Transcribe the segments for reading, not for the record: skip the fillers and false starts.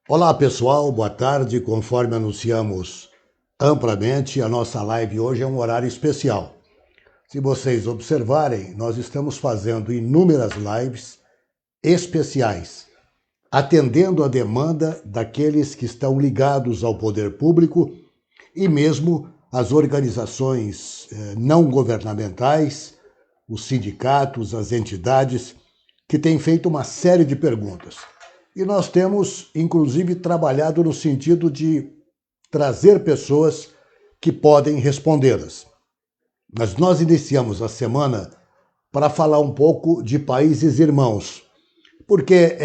Olá pessoal, boa tarde. Conforme anunciamos amplamente, a nossa live hoje é um horário especial. Se vocês observarem, nós estamos fazendo inúmeras lives especiais, atendendo a demanda daqueles que estão ligados ao poder público e mesmo as organizações não governamentais, os sindicatos, as entidades, que têm feito uma série de perguntas. E nós temos, inclusive, trabalhado no sentido de trazer pessoas que podem respondê-las. Mas nós iniciamos a semana para falar um pouco de países irmãos, porque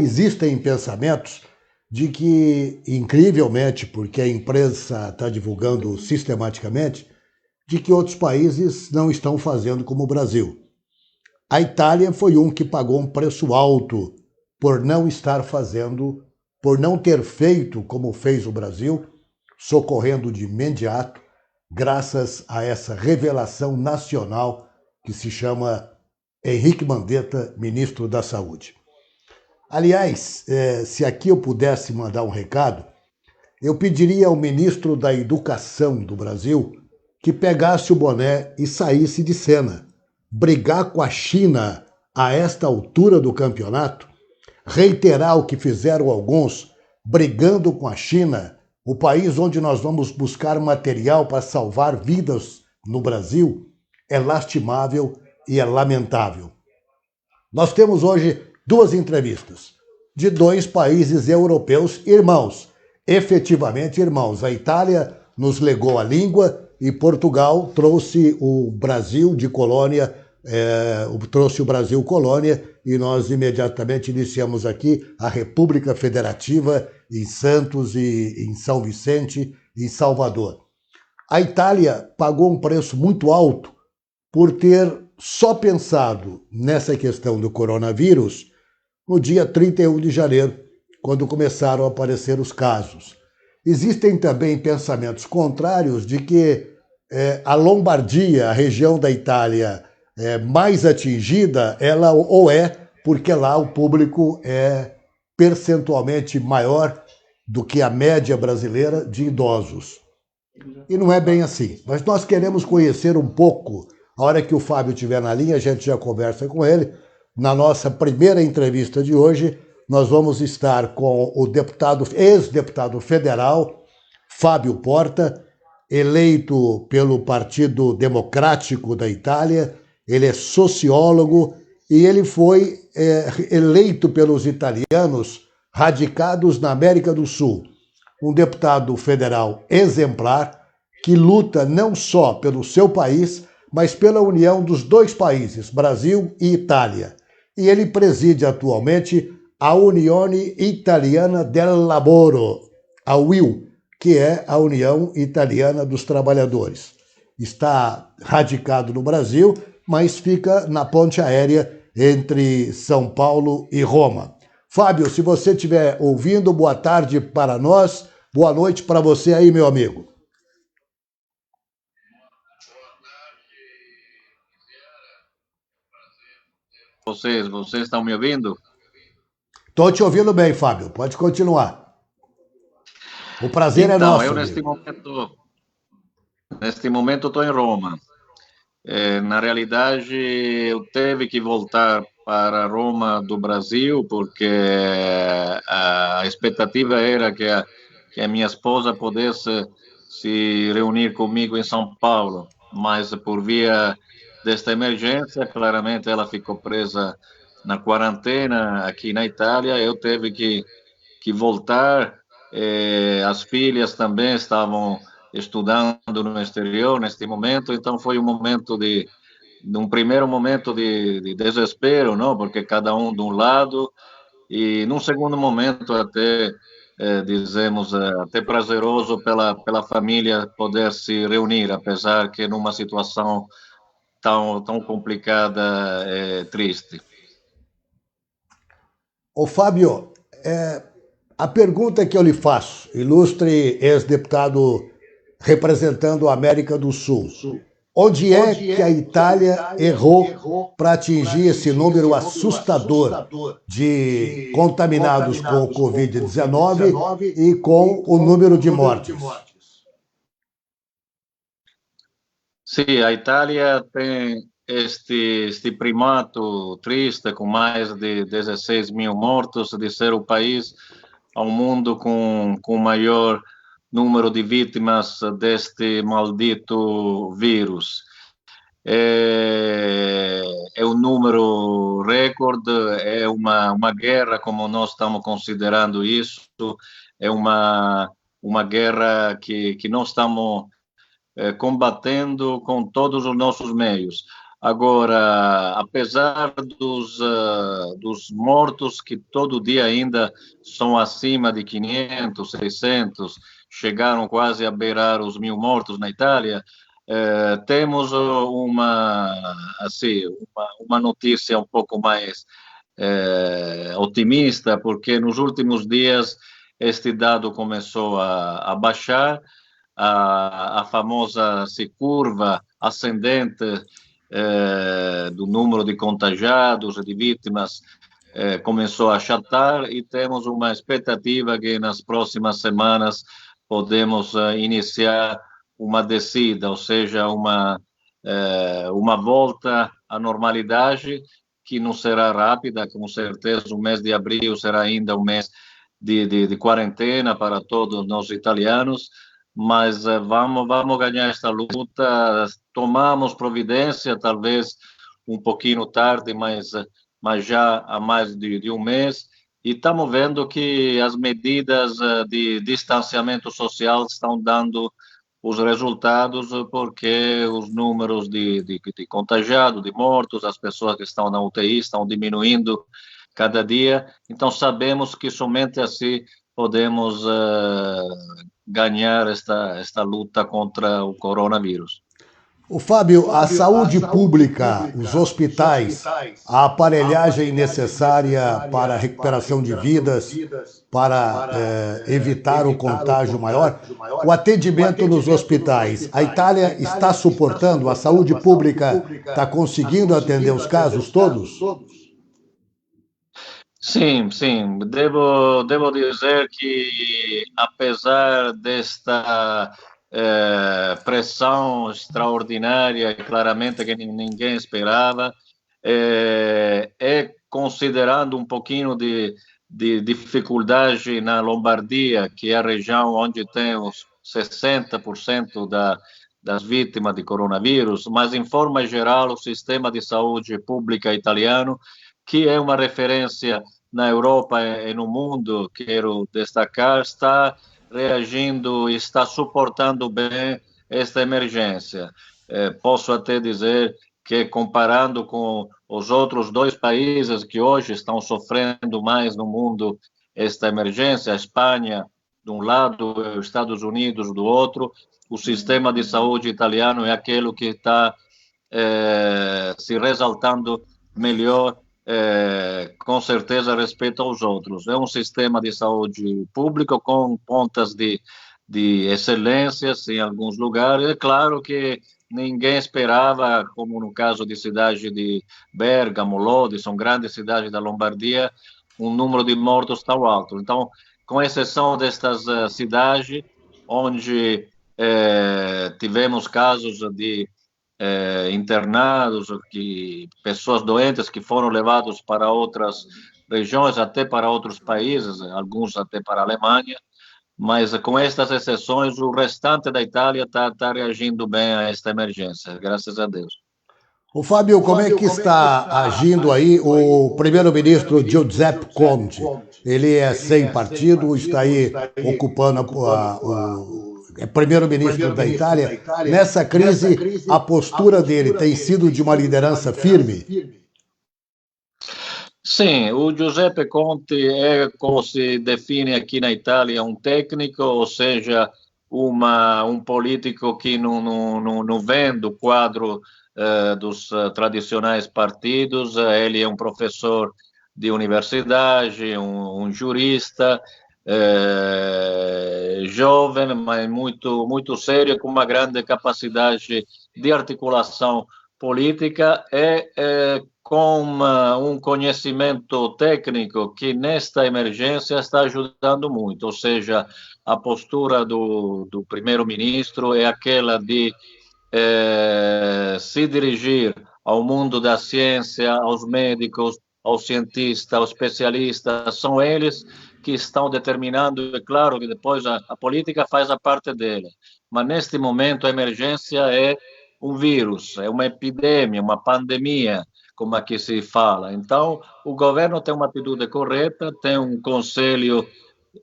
existem pensamentos de que, incrivelmente, porque a imprensa está divulgando sistematicamente, de que outros países não estão fazendo como o Brasil. A Itália foi um que pagou um preço alto por não estar fazendo, por não ter feito como fez o Brasil, socorrendo de imediato, graças a essa revelação nacional que se chama Henrique Mandetta, ministro da Saúde. Aliás, se aqui eu pudesse mandar um recado, eu pediria ao ministro da Educação do Brasil que pegasse o boné e saísse de cena. Brigar com a China a esta altura do campeonato, reiterar o que fizeram alguns, brigando com a China, o país onde nós vamos buscar material para salvar vidas no Brasil, é lastimável e é lamentável. Nós temos hoje duas entrevistas de dois países europeus irmãos, efetivamente irmãos. A Itália nos legou a língua e Portugal trouxe o Brasil de colônia, trouxe o Brasil colônia, e nós imediatamente iniciamos aqui a República Federativa em Santos e em São Vicente, em Salvador. A Itália pagou um preço muito alto por ter só pensado nessa questão do coronavírus no dia 31 de janeiro, quando começaram a aparecer os casos. Existem também pensamentos contrários de que a Lombardia, a região da Itália mais atingida, ela ou porque lá o público é percentualmente maior do que a média brasileira de idosos. E não é bem assim. Mas nós queremos conhecer um pouco. A hora que o Fábio estiver na linha, a gente já conversa com ele. Na nossa primeira entrevista de hoje, nós vamos estar com o ex-deputado federal, Fábio Porta, eleito pelo Partido Democrático da Itália. Ele é sociólogo e ele foi eleito pelos italianos radicados na América do Sul. Um deputado federal exemplar que luta não só pelo seu país, mas pela união dos dois países, Brasil e Itália. E ele preside atualmente a Unione Italiana del Lavoro, a UIL, que é a União Italiana dos Trabalhadores. Está radicado no Brasil, mas fica na ponte aérea entre São Paulo e Roma. Fábio, se você estiver ouvindo, boa tarde para nós, boa noite para você aí, meu amigo. Vocês estão me ouvindo? Estou te ouvindo bem, Fábio. Pode continuar. O prazer é Então, nosso, eu amigo. neste momento estou em Roma. Na realidade, eu teve que voltar para Roma do Brasil, porque a expectativa era que a minha esposa pudesse se reunir comigo em São Paulo, mas por via desta emergência, claramente ela ficou presa na quarentena aqui na Itália. Eu teve que voltar. As filhas também estavam estudando no exterior neste momento, então foi um momento de um primeiro momento de desespero, não? Porque cada um de um lado, e num segundo momento até dizemos até prazeroso pela família poder se reunir, apesar que numa situação tão complicada, triste. Ô, Fábio, a pergunta que eu lhe faço, ilustre ex-deputado representando a América do Sul. Onde é que a Itália errou para atingir esse número assustador de contaminados com o Covid-19 e com o número de mortes? Sim, a Itália tem este primato triste, com mais de 16 mil mortos, de ser o país ao mundo com o maior número de vítimas deste maldito vírus. É um número recorde, é uma guerra, como nós estamos considerando isso, é uma guerra que nós estamos combatendo com todos os nossos meios. Agora, apesar dos mortos, que todo dia ainda são acima de 500, 600, chegaram quase a beirar os 1.000 mortos na Itália, temos uma notícia um pouco mais otimista, porque nos últimos dias este dado começou a baixar, a famosa curva ascendente do número de contagiados e de vítimas começou a achatar, e temos uma expectativa que nas próximas semanas podemos iniciar uma descida, ou seja, uma volta à normalidade, que não será rápida, com certeza. O mês de abril será ainda um mês de quarentena para todos nós italianos, mas vamos ganhar esta luta. Tomamos providência, talvez um pouquinho tarde, mas já há mais de um mês, e estamos vendo que as medidas de distanciamento social estão dando os resultados, porque os números de contagiados, de mortos, as pessoas que estão na UTI estão diminuindo cada dia. Então sabemos que somente assim podemos ganhar esta luta contra o coronavírus. O Fábio, a saúde pública, os hospitais, a aparelhagem necessária para a recuperação de vidas, para evitar o contágio maior, o atendimento nos hospitais, a Itália está suportando? A saúde pública está conseguindo atender os casos todos? Sim, sim. Devo dizer que, apesar desta pressão extraordinária, claramente que ninguém esperava, considerando um pouquinho de dificuldade na Lombardia, que é a região onde temos 60% das vítimas de coronavírus, mas, em forma geral, o sistema de saúde pública italiano, que é uma referência na Europa e no mundo, quero destacar, está reagindo e está suportando bem esta emergência. Posso até dizer que, comparando com os outros dois países que hoje estão sofrendo mais no mundo esta emergência, a Espanha de um lado e os Estados Unidos do outro, o sistema de saúde italiano é aquele que está se ressaltando melhor, com certeza, respeito aos outros. É um sistema de saúde público com pontas de excelências em alguns lugares. É claro que ninguém esperava, como no caso de cidade de Bergamo, Lodi, são grandes cidades da Lombardia, um número de mortos tão alto. Então, com exceção destas cidades, onde tivemos casos de internados, pessoas doentes que foram levados para outras regiões, até para outros países, alguns até para a Alemanha, mas com estas exceções, o restante da Itália está reagindo bem a esta emergência, graças a Deus. O Fábio, como é que está agindo aí o primeiro-ministro Giuseppe Conte? Ele é sem partido, está aí ocupando é primeiro-ministro da Itália. Nessa crise, a postura dele tem sido de uma liderança firme? Sim, o Giuseppe Conte é, como se define aqui na Itália, um técnico, ou seja, um político que não vem do quadro dos tradicionais partidos. Ele é um professor de universidade, um jurista, jovem, mas muito sério, com uma grande capacidade de articulação política e com um conhecimento técnico que nesta emergência está ajudando muito, ou seja, a postura do primeiro-ministro é aquela de se dirigir ao mundo da ciência, aos médicos, aos cientistas, aos especialistas, são eles que estão determinando, é claro que depois a política faz a parte dele, mas neste momento a emergência é um vírus, é uma epidemia, uma pandemia, como aqui se fala. Então, o governo tem uma atitude correta, tem um conselho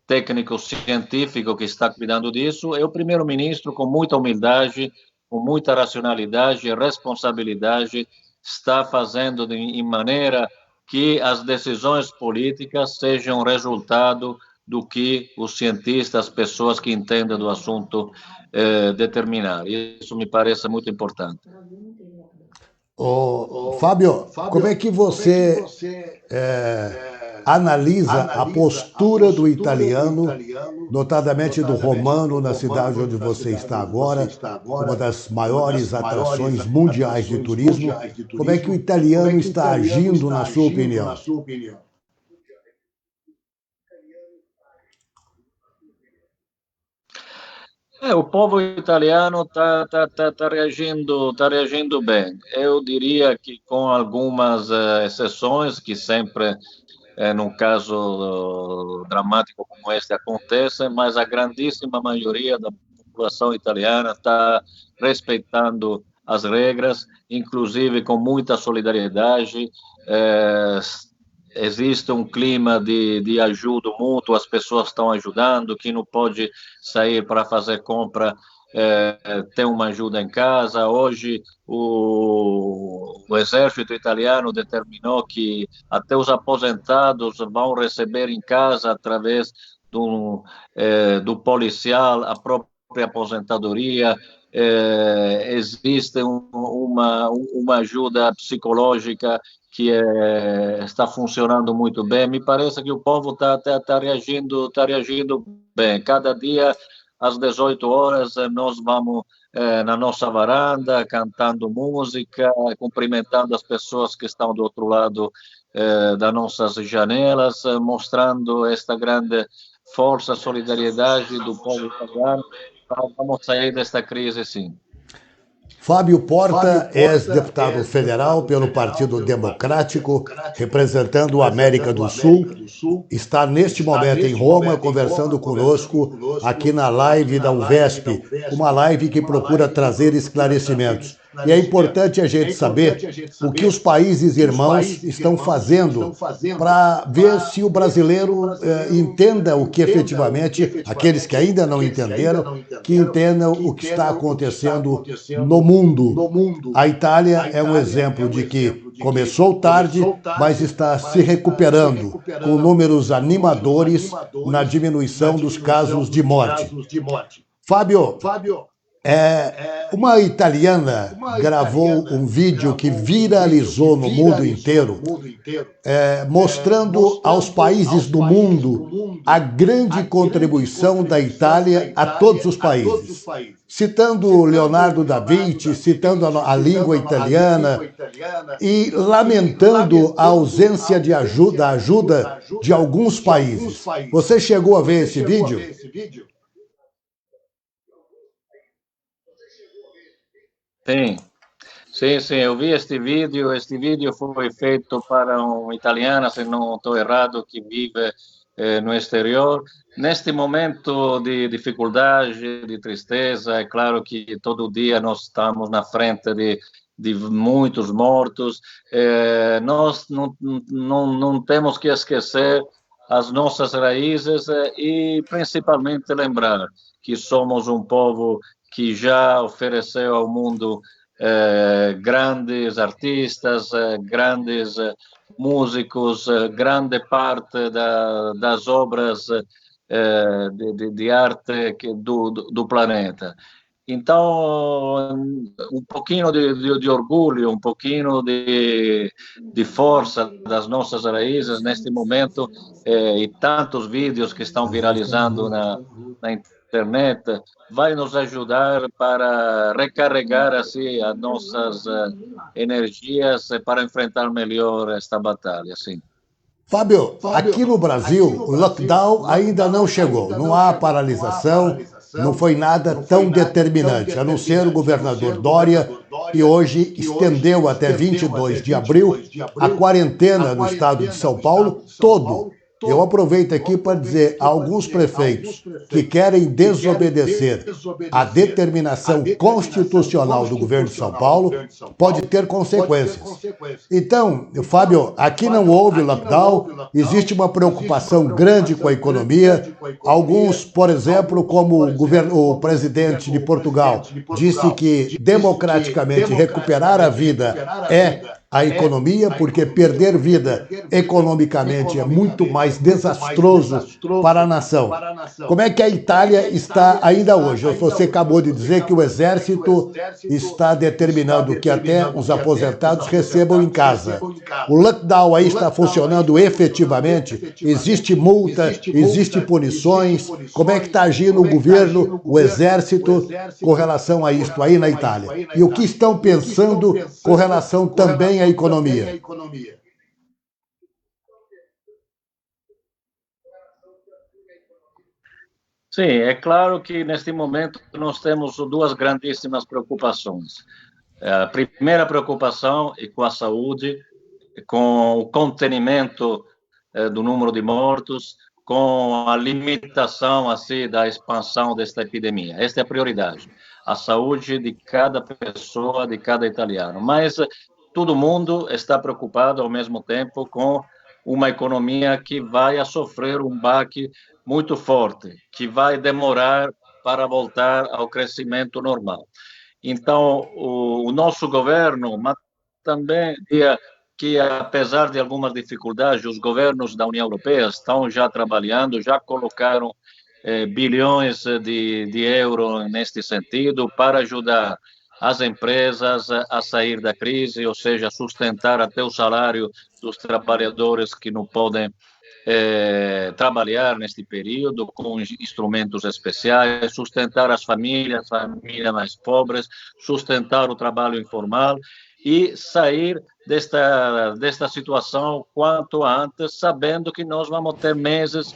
técnico-científico que está cuidando disso, e o primeiro-ministro, com muita humildade, com muita racionalidade e responsabilidade, está fazendo em maneira que as decisões políticas sejam resultado do que os cientistas, as pessoas que entendem do assunto, determinar. Isso me parece muito importante. Fábio, como é que você analisa a postura do italiano, notadamente do romano, na cidade onde você está agora, uma das maiores atrações mundiais de turismo? Como é que o italiano está agindo, na sua opinião? O povo italiano está reagindo bem. Eu diria que com algumas exceções, que sempre, num caso dramático como este, acontece, mas a grandíssima maioria da população italiana está respeitando as regras, inclusive com muita solidariedade. Existe um clima de ajuda mútua, as pessoas estão ajudando, quem não pode sair para fazer compra tem uma ajuda em casa. Hoje o exército italiano determinou que até os aposentados vão receber em casa, através do policial, a própria aposentadoria. Existe uma ajuda psicológica que está funcionando muito bem. Me parece que o povo está reagindo bem. Cada dia, às 18 horas, nós vamos na nossa varanda, cantando música, cumprimentando as pessoas que estão do outro lado das nossas janelas, mostrando esta grande força, solidariedade do povo italiano. Vamos sair desta crise, sim. Fábio Porta é ex-deputado federal pelo Partido Democrático, representando a América do Sul. Está neste momento em Roma conversando conosco aqui na live da UVESP, uma live que procura trazer esclarecimentos. E é importante a gente saber o que os países irmãos estão fazendo para ver se o brasileiro entenda o que efetivamente, aqueles que ainda não entenderam, que entendam o que está acontecendo no mundo. A Itália é um exemplo de que começou tarde, mas está se recuperando, com números animadores na diminuição dos casos de morte. Fábio, uma italiana gravou um vídeo que viralizou no mundo inteiro, mostrando aos países do mundo a grande contribuição da Itália a todos os países. Citando Leonardo da Vinci, citando a língua italiana e lamentando a ausência de ajuda de alguns países. Você chegou a ver esse vídeo? Sim, eu vi este vídeo. Este vídeo foi feito para um italiano, se não estou errado, que vive no exterior. Neste momento de dificuldade, de tristeza, é claro que todo dia nós estamos na frente de muitos mortos. Nós não temos que esquecer as nossas raízes e principalmente lembrar que somos um povo que já ofereceu ao mundo grandes artistas, grandes músicos, grande parte das obras de arte do planeta. Então, um pouquinho de orgulho, um pouquinho de força das nossas raízes neste momento, e tantos vídeos que estão viralizando na internet, vai nos ajudar para recarregar assim as nossas energias para enfrentar melhor esta batalha, sim. Fábio, aqui no Brasil, o lockdown ainda não chegou. Não há paralisação, não foi nada tão determinante, a não ser o governador Dória, que hoje estendeu até 22 de abril a quarentena no estado de São Paulo todo. Eu aproveito aqui para dizer a alguns prefeitos que querem desobedecer a determinação constitucional do governo de São Paulo, pode ter consequências. Então, Fábio, aqui não houve lockdown, existe uma preocupação grande com a economia. Alguns, por exemplo, como o presidente de Portugal, disse que democraticamente recuperar a vida é a economia, porque perder vida economicamente é muito mais desastroso para a nação. Como é que a Itália está ainda hoje? Você acabou de dizer que o exército está determinando que até os aposentados recebam em casa. O lockdown aí está funcionando efetivamente? Existe multa? Existe punições? Como é que está agindo o governo, o exército, com relação a isto aí na Itália? E o que estão pensando com relação também à economia? Sim, é claro que neste momento nós temos duas grandíssimas preocupações. A primeira preocupação é com a saúde, com o contenimento do número de mortos, com a limitação assim da expansão desta epidemia. Esta é a prioridade, a saúde de cada pessoa, de cada italiano. Mas todo mundo está preocupado ao mesmo tempo com uma economia que vai a sofrer um baque muito forte, que vai demorar para voltar ao crescimento normal. Então, o nosso governo, mas também que, apesar de algumas dificuldades, os governos da União Europeia estão já trabalhando, já colocaram bilhões de euros neste sentido para ajudar as empresas a sair da crise, ou seja, sustentar até o salário dos trabalhadores que não podem trabalhar neste período com instrumentos especiais, sustentar as famílias mais pobres, sustentar o trabalho informal e sair desta situação quanto antes, sabendo que nós vamos ter meses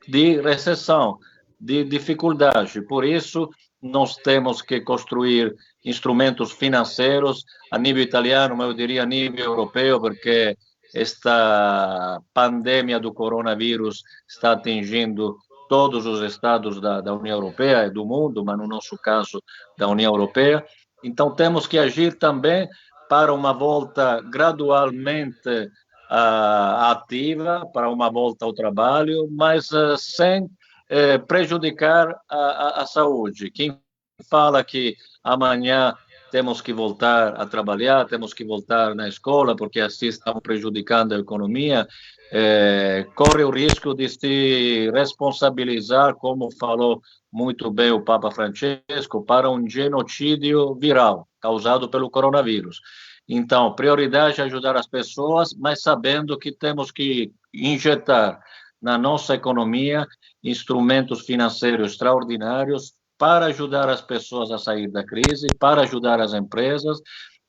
de recessão, de dificuldade. Por isso, nós temos que construir instrumentos financeiros a nível italiano, mas eu diria a nível europeu, porque esta pandemia do coronavírus está atingindo todos os estados da União Europeia e do mundo, mas no nosso caso da União Europeia. Então temos que agir também para uma volta gradualmente ativa, para uma volta ao trabalho, mas sem prejudicar a saúde. Quem fala que amanhã temos que voltar a trabalhar, temos que voltar na escola, porque assim estamos prejudicando a economia, corre o risco de se responsabilizar, como falou muito bem o Papa Francesco, para um genocídio viral causado pelo coronavírus. Então, prioridade é ajudar as pessoas, mas sabendo que temos que injetar na nossa economia instrumentos financeiros extraordinários para ajudar as pessoas a sair da crise, para ajudar as empresas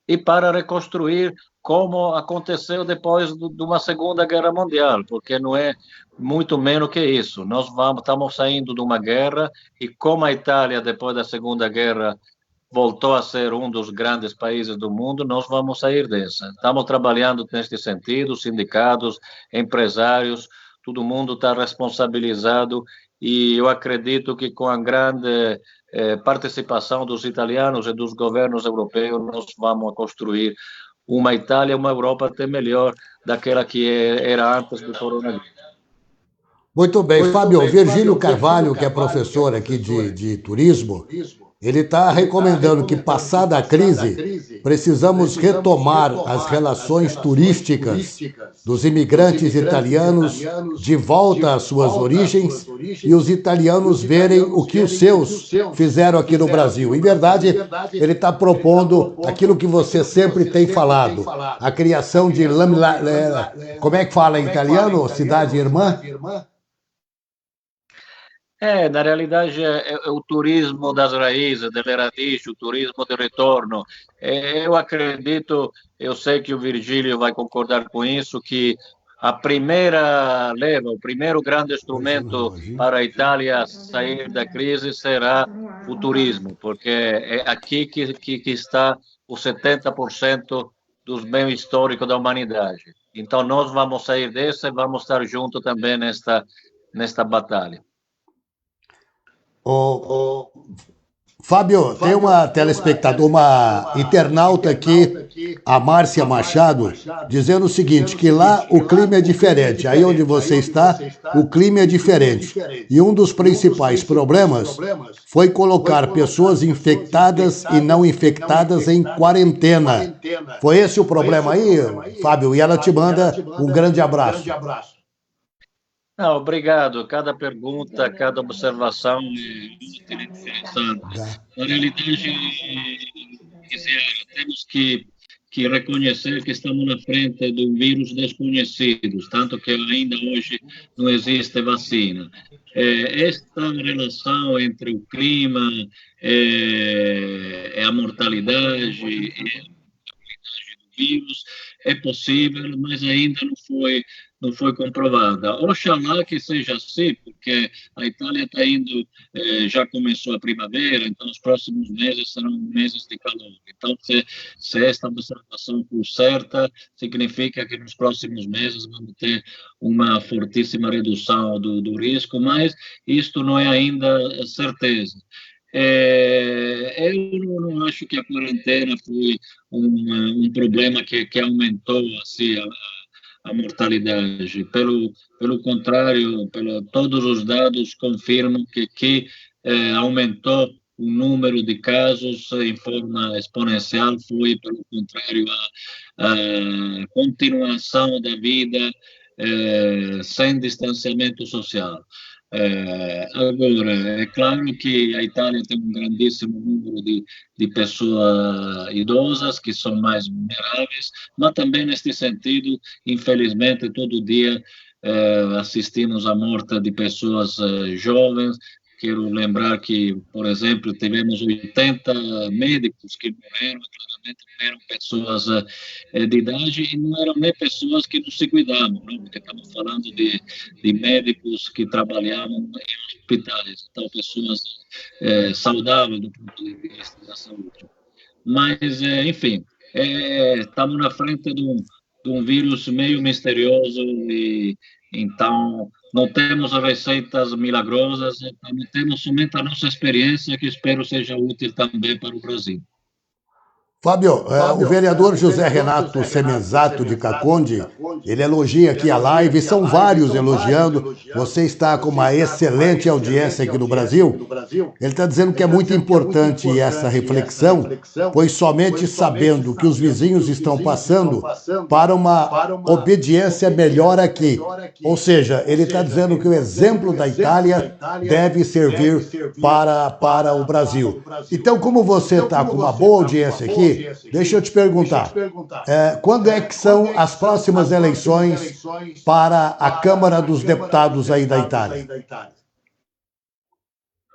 e para reconstruir como aconteceu depois de uma Segunda Guerra Mundial, porque não é muito menos que isso. Nós estamos saindo de uma guerra e como a Itália, depois da Segunda Guerra, voltou a ser um dos grandes países do mundo, nós vamos sair dessa. Estamos trabalhando neste sentido, sindicatos, empresários, todo mundo está responsabilizado e eu acredito que com a grande participação dos italianos e dos governos europeus, nós vamos construir uma Itália, uma Europa até melhor daquela que era antes do coronavírus. Muito bem, Fábio. Virgílio Carvalho, que é professor aqui de turismo, Ele está recomendando que, passada a crise, precisamos retomar as relações turísticas dos imigrantes italianos de volta às suas origens e os italianos verem o que os seus fizeram aqui no Brasil. Em verdade, ele está propondo aquilo que você sempre tem falado, a criação de... Como é que fala em italiano? Cidade irmã? Na realidade é o turismo das raízes, delle radici, o turismo de retorno. Eu acredito, eu sei que o Virgílio vai concordar com isso, que a primeira leva, o primeiro grande instrumento para a Itália sair da crise será o turismo, porque é aqui que está os 70% dos bens históricos da humanidade. Então, nós vamos sair dessa e vamos estar juntos também nesta batalha. Fábio, tem uma telespectadora, uma internauta aqui, a Márcia Machado, dizendo o seguinte, que lá o clima é diferente. Aí onde você está, o clima é diferente. E um dos principais problemas foi colocar pessoas infectadas e não infectadas em quarentena. Foi esse o problema aí, Fábio? E ela te manda um grande abraço. Não, obrigado. Cada pergunta, cada observação é muito interessante. Na realidade, temos que reconhecer que estamos na frente de um vírus desconhecido, tanto que ainda hoje não existe vacina. Esta relação entre o clima, a mortalidade e do vírus é possível, mas ainda não foi comprovada. Oxalá que seja assim, porque a Itália está indo, já começou a primavera, então os próximos meses serão meses de calor. Então, se esta observação for certa, significa que nos próximos meses vamos ter uma fortíssima redução do risco, mas isto não é ainda certeza. Eu não acho que a quarentena foi um problema que aumentou assim, a mortalidade. Pelo contrário, todos os dados confirmam que aumentou o número de casos em forma exponencial, foi, pelo contrário, a continuação da vida sem distanciamento social. Agora, é claro que a Itália tem um grandíssimo número de pessoas idosas que são mais vulneráveis, mas também neste sentido, infelizmente, todo dia assistimos à morte de pessoas jovens. Quero lembrar que, por exemplo, tivemos 80 médicos que morreram, claramente não eram pessoas de idade e não eram nem pessoas que não se cuidavam, não? Porque estamos falando de médicos que trabalhavam em hospitais, então pessoas saudáveis do ponto de vista da saúde. Mas, enfim, estamos na frente de um vírus meio misterioso e, então, não temos receitas milagrosas, não temos somente a nossa experiência, que espero seja útil também para o Brasil. Fábio, o vereador José Renato Semenzato de Caconde, ele elogia aqui a live, são vários elogiando, você está com uma excelente audiência aqui no Brasil. Ele está dizendo que é muito importante essa reflexão, pois somente sabendo que os vizinhos estão passando para uma obediência melhor aqui. Ou seja, ele está dizendo que o exemplo da Itália deve servir para o Brasil. Então, como você está com uma boa audiência aqui, deixa eu te perguntar, quando é que são as próximas eleições para a Câmara dos Deputados aí da Itália?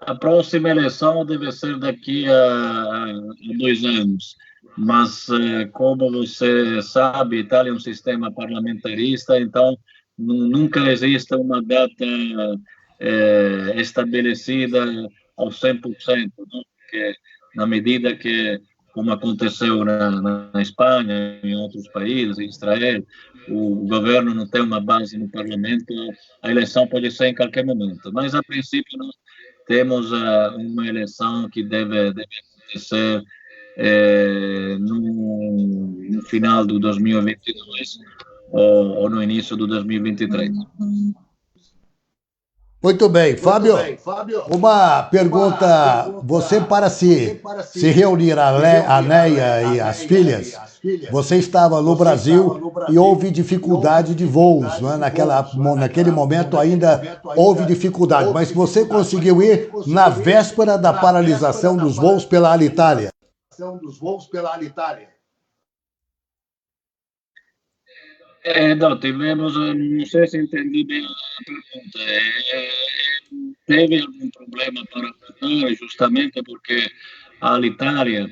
A próxima eleição deve ser daqui a 2 anos, mas como você sabe, a Itália é um sistema parlamentarista, então nunca existe uma data estabelecida ao 100%, não? Porque na medida que, como aconteceu na Espanha, em outros países, em Israel, o governo não tem uma base no parlamento, a eleição pode ser em qualquer momento. Mas, a princípio, nós temos uma eleição que deve acontecer no final do 2022 ou no início do 2023. Muito bem, Fábio, uma pergunta, você para se reunir a Neia e as filhas, você estava no Brasil e houve dificuldade de voos, não é? Naquele momento ainda houve dificuldade, mas você conseguiu ir na véspera da paralisação dos voos pela Alitalia. Não, tivemos, não sei se entendi bem a pergunta. Teve algum problema para voltar, justamente porque a Alitalia,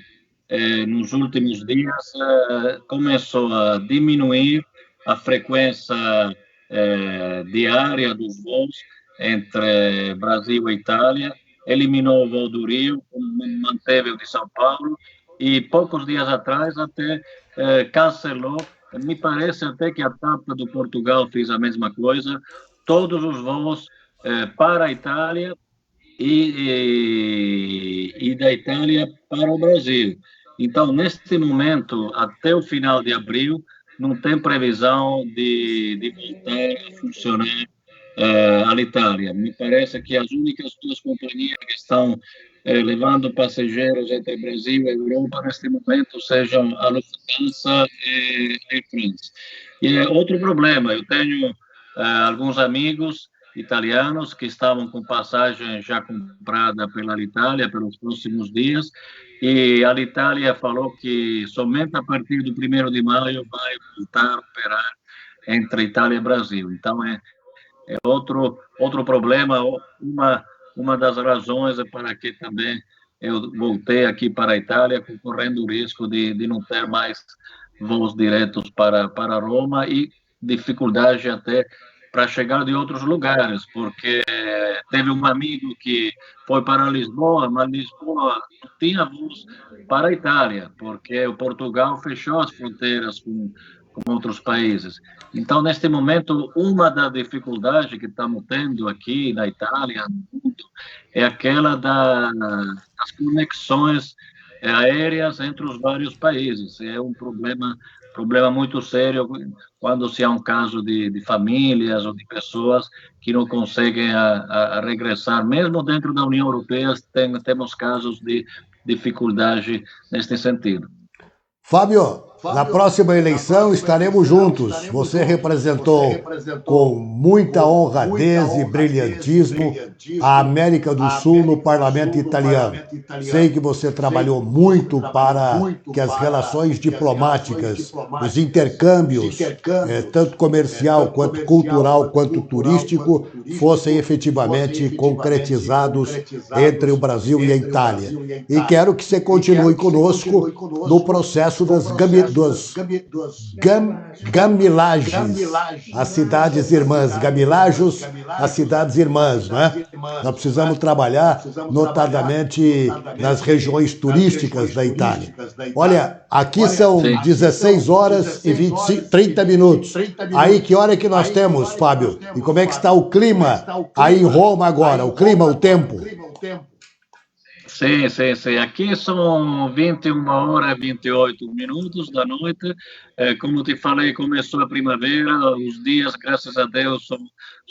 nos últimos dias, começou a diminuir a frequência diária dos voos entre Brasil e Itália, eliminou o voo do Rio, manteve o de São Paulo, e poucos dias atrás até cancelou. Me parece até que a TAP do Portugal fez a mesma coisa, todos os voos para a Itália e da Itália para o Brasil. Então, neste momento, até o final de abril, não tem previsão de voltar a funcionar a Alitalia. Me parece que as únicas duas companhias que estão levando passageiros entre Brasil e Europa neste momento sejam a Lufthansa e a Air France. E outro problema, eu tenho alguns amigos italianos que estavam com passagem já comprada pela Alitalia pelos próximos dias, e a Alitalia falou que somente a partir do 1º de maio vai voltar a operar entre Itália e Brasil. Então, é outro problema, uma das razões para que também eu voltei aqui para a Itália, correndo o risco de não ter mais voos diretos para Roma e dificuldade até para chegar de outros lugares, porque teve um amigo que foi para Lisboa, mas Lisboa não tinha voos para a Itália, porque o Portugal fechou as fronteiras com outros países. Então, neste momento, uma das dificuldades que estamos tendo aqui na Itália, no mundo, é aquela das conexões aéreas entre os vários países. É um problema muito sério quando se há um caso de famílias ou de pessoas que não conseguem a regressar. Mesmo dentro da União Europeia, temos casos de dificuldade neste sentido. Fábio, na próxima eleição estaremos juntos. Você representou com muita honradez e brilhantismo a América do Sul no parlamento italiano. Sei que você trabalhou muito para que as relações diplomáticas, os intercâmbios, tanto comercial quanto cultural quanto turístico, fossem efetivamente concretizados entre o Brasil e a Itália. E quero que você continue conosco no processo das gamilagens, as cidades irmãs, gamilajos, as cidades irmãs, não é? Nós precisamos trabalhar notadamente nas regiões turísticas da Itália. Olha, aqui são 16 horas e 30 minutos. Aí, que hora é que nós temos, Fábio? E como é que está o clima aí em Roma agora? O clima, o tempo? Sim. Aqui são 21 horas e 28 minutos da noite. Como te falei, começou a primavera. Os dias, graças a Deus,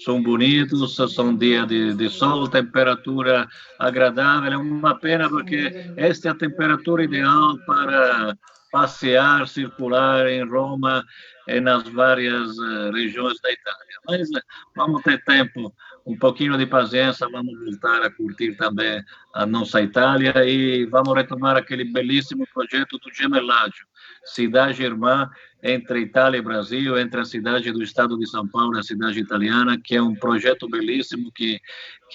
são bonitos. São dias de sol, temperatura agradável. É uma pena porque esta é a temperatura ideal para passear, circular em Roma e nas várias regiões da Itália. Mas vamos ter tempo, um pouquinho de paciência, vamos voltar a curtir também a nossa Itália e vamos retomar aquele belíssimo projeto do Gemellaggio, cidade irmã entre Itália e Brasil, entre a cidade do estado de São Paulo e a cidade italiana, que é um projeto belíssimo que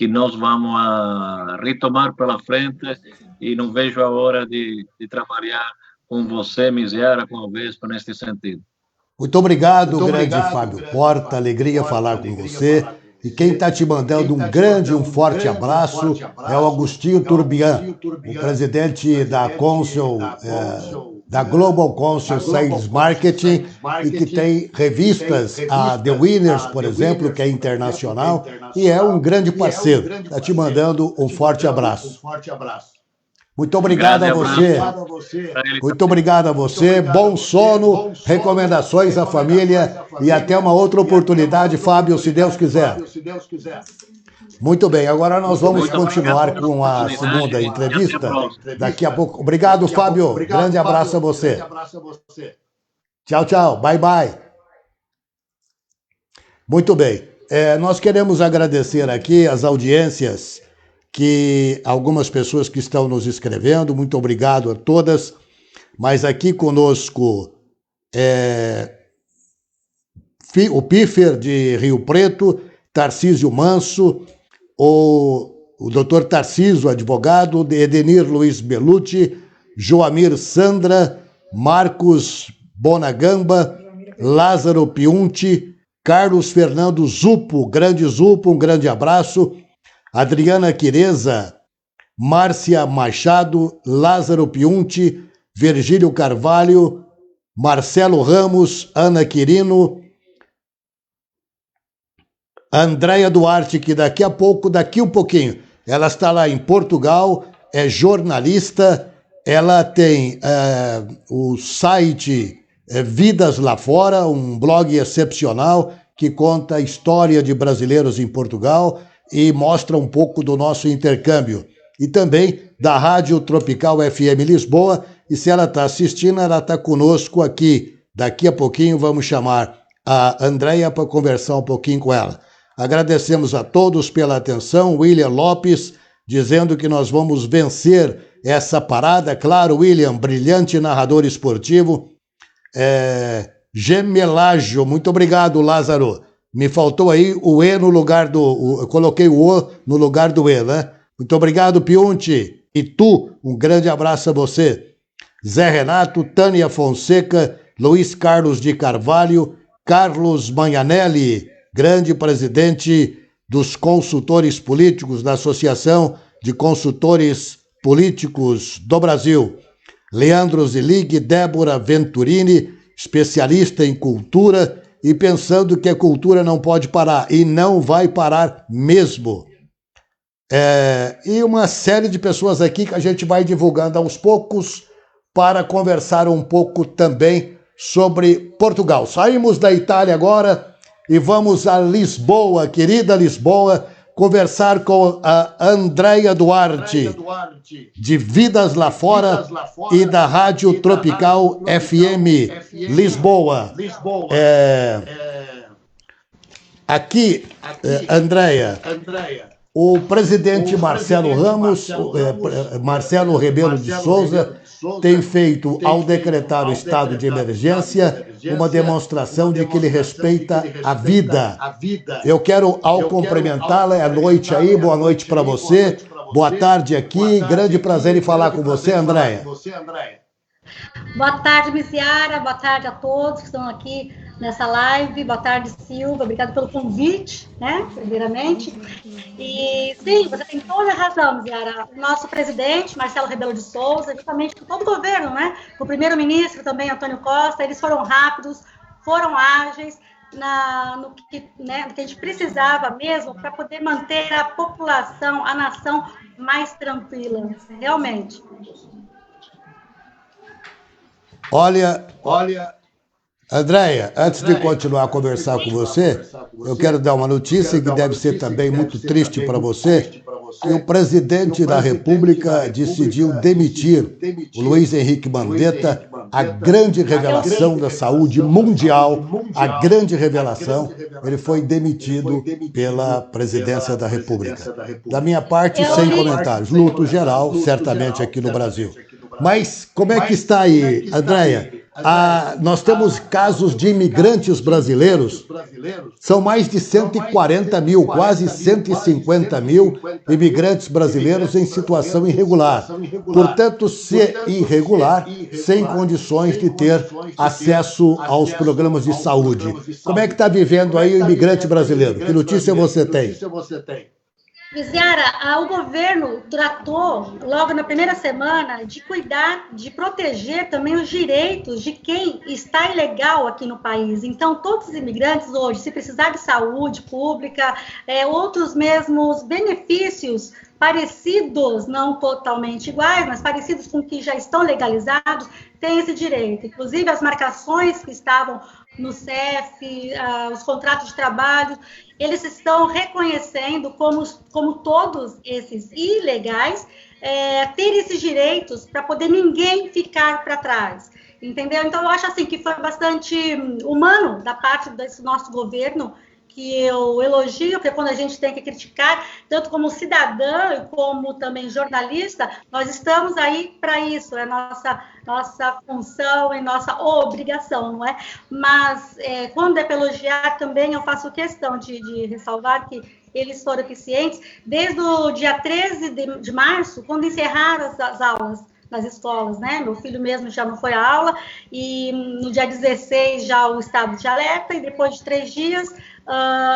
nós vamos a retomar pela frente e não vejo a hora de trabalhar com você, Misiara, com a Vespa, neste sentido. Muito obrigado, grande Fábio Porta, alegria falar com você. E quem está te mandando um grande, um forte abraço é o Agostinho Turbian, o presidente da Consul, da Global Consul Sales Marketing, e que tem revistas, a The Winners, por exemplo, que é internacional, e é um grande parceiro. Está te mandando um forte abraço. Muito obrigado a você. Muito obrigado a você. Bom sono, recomendações à família e até uma outra oportunidade, Fábio, se Deus quiser. Muito bem, agora nós vamos continuar com a segunda entrevista. Daqui a pouco. Obrigado, Fábio. Grande abraço a você. Tchau, tchau. Bye, bye. Muito bem. Nós queremos agradecer aqui as audiências que algumas pessoas que estão nos escrevendo. Muito obrigado a todas. Mas aqui conosco o Piffer de Rio Preto, Tarcísio Manso, o doutor Tarcísio, advogado, Edenir Luiz Belucci, Joamir Sandra, Marcos Bonagamba, Lázaro Piunti, Carlos Fernando Zupo, um grande abraço, Adriana Quireza, Márcia Machado, Lázaro Piunti, Virgílio Carvalho, Marcelo Ramos, Ana Quirino, Andréia Duarte, que daqui um pouquinho, ela está lá em Portugal, é jornalista, ela tem o site Vidas Lá Fora, um blog excepcional que conta a história de brasileiros em Portugal e mostra um pouco do nosso intercâmbio. E também da Rádio Tropical FM Lisboa, e se ela está assistindo, ela está conosco aqui. Daqui a pouquinho vamos chamar a Andréia para conversar um pouquinho com ela. Agradecemos a todos pela atenção. William Lopes dizendo que nós vamos vencer essa parada. Claro, William, brilhante narrador esportivo. Gemelágio, muito obrigado, Lázaro. Me faltou aí o E no lugar do... eu coloquei o O no lugar do E, né? Muito obrigado, Piunti. E tu, um grande abraço a você. Zé Renato, Tânia Fonseca, Luiz Carlos de Carvalho, Carlos Manhanelli, grande presidente dos consultores políticos da Associação de Consultores Políticos do Brasil. Leandro Zilig, Débora Venturini, especialista em cultura e pensando que a cultura não pode parar, e não vai parar mesmo. E uma série de pessoas aqui que a gente vai divulgando aos poucos para conversar um pouco também sobre Portugal. Saímos da Itália agora e vamos a Lisboa, querida Lisboa, conversar com a Andréia Duarte, de Vidas Lá Fora e da Rádio Tropical FM Lisboa. Aqui, Andréia, o presidente Marcelo Rebelo de Sousa, tem feito, ao decretar o estado de emergência, uma demonstração de que ele respeita a vida. Eu quero, ao cumprimentá-la, é noite aí, boa noite para você, boa tarde aqui, grande prazer em falar com você, Andréia. Boa tarde, Miciara, boa tarde a todos que estão aqui nessa live, boa tarde, Silva, obrigado pelo convite, né, primeiramente. E sim, você tem toda a razão, Miciara, o nosso presidente, Marcelo Rebelo de Sousa, justamente com todo o governo, né, o primeiro-ministro também, Antônio Costa, eles foram rápidos, foram ágeis, no que a gente precisava mesmo para poder manter a população, a nação mais tranquila, realmente. Olha, Andréia, antes de continuar a conversar com você, eu quero dar uma notícia que deve ser também muito triste para você, que o presidente da República decidiu demitir o Luiz Henrique Mandetta, a grande revelação da saúde mundial, a grande revelação, ele foi demitido pela presidência da República. Da minha parte, sem comentários, luto geral, certamente aqui no Brasil. Mas como é que está aí, Andréia? Nós temos casos de imigrantes brasileiros, são mais de 140 mil, quase 150 mil imigrantes brasileiros em situação irregular. Portanto, se irregular, sem condições de ter acesso aos programas de saúde. Como é que está vivendo aí o imigrante brasileiro? Que notícia você tem? Viziara, o governo tratou, logo na primeira semana, de cuidar, de proteger também os direitos de quem está ilegal aqui no país. Então, todos os imigrantes hoje, se precisar de saúde pública, outros mesmos benefícios parecidos, não totalmente iguais, mas parecidos com que já estão legalizados, têm esse direito. Inclusive, as marcações que estavam no CEF, os contratos de trabalho, eles estão reconhecendo como todos esses ilegais ter esses direitos para poder ninguém ficar para trás, entendeu? Então, eu acho assim que foi bastante humano da parte desse nosso governo, que eu elogio, porque quando a gente tem que criticar, tanto como cidadã como também jornalista, nós estamos aí para isso, é nossa função e nossa obrigação, não é? Mas quando é para elogiar também, eu faço questão de ressalvar que eles foram eficientes desde o dia 13 de março, quando encerraram as aulas nas escolas, né? Meu filho mesmo já não foi à aula, e no dia 16 já o estado de alerta, e depois de 3 dias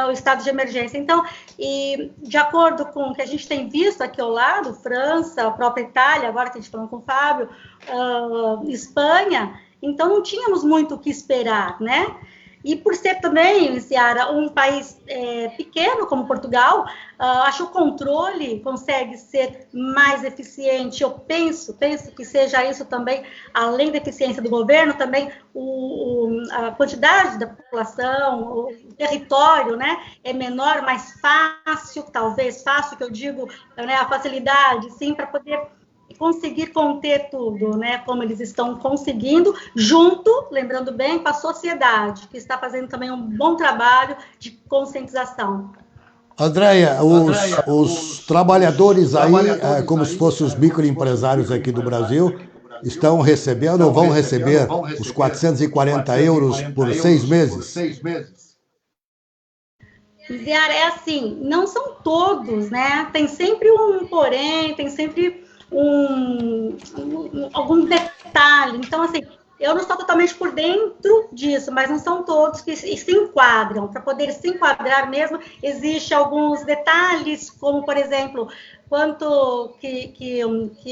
o estado de emergência. Então, e de acordo com o que a gente tem visto aqui ao lado, França, a própria Itália, agora que a gente falou com o Fábio, Espanha, então não tínhamos muito o que esperar, né? E por ser também, Ciara, um país pequeno como Portugal, acho que o controle consegue ser mais eficiente. Eu penso que seja isso também, além da eficiência do governo, também a quantidade da população, o território, né, é menor, mais fácil, talvez fácil, que eu digo, né, a facilidade, sim, para poder conseguir conter tudo, né, como eles estão conseguindo, junto, lembrando bem, com a sociedade, que está fazendo também um bom trabalho de conscientização. Andréia, os trabalhadores aí, como se fossem os microempresários aqui do Brasil, estão recebendo ou vão receber os 440 euros por 6 meses? Ziara, é assim, não são todos, né? Tem sempre um porém, tem sempre algum detalhe. Então, assim, eu não estou totalmente por dentro disso, mas não são todos que se enquadram. Para poder se enquadrar mesmo, existem alguns detalhes, como, por exemplo, quanto que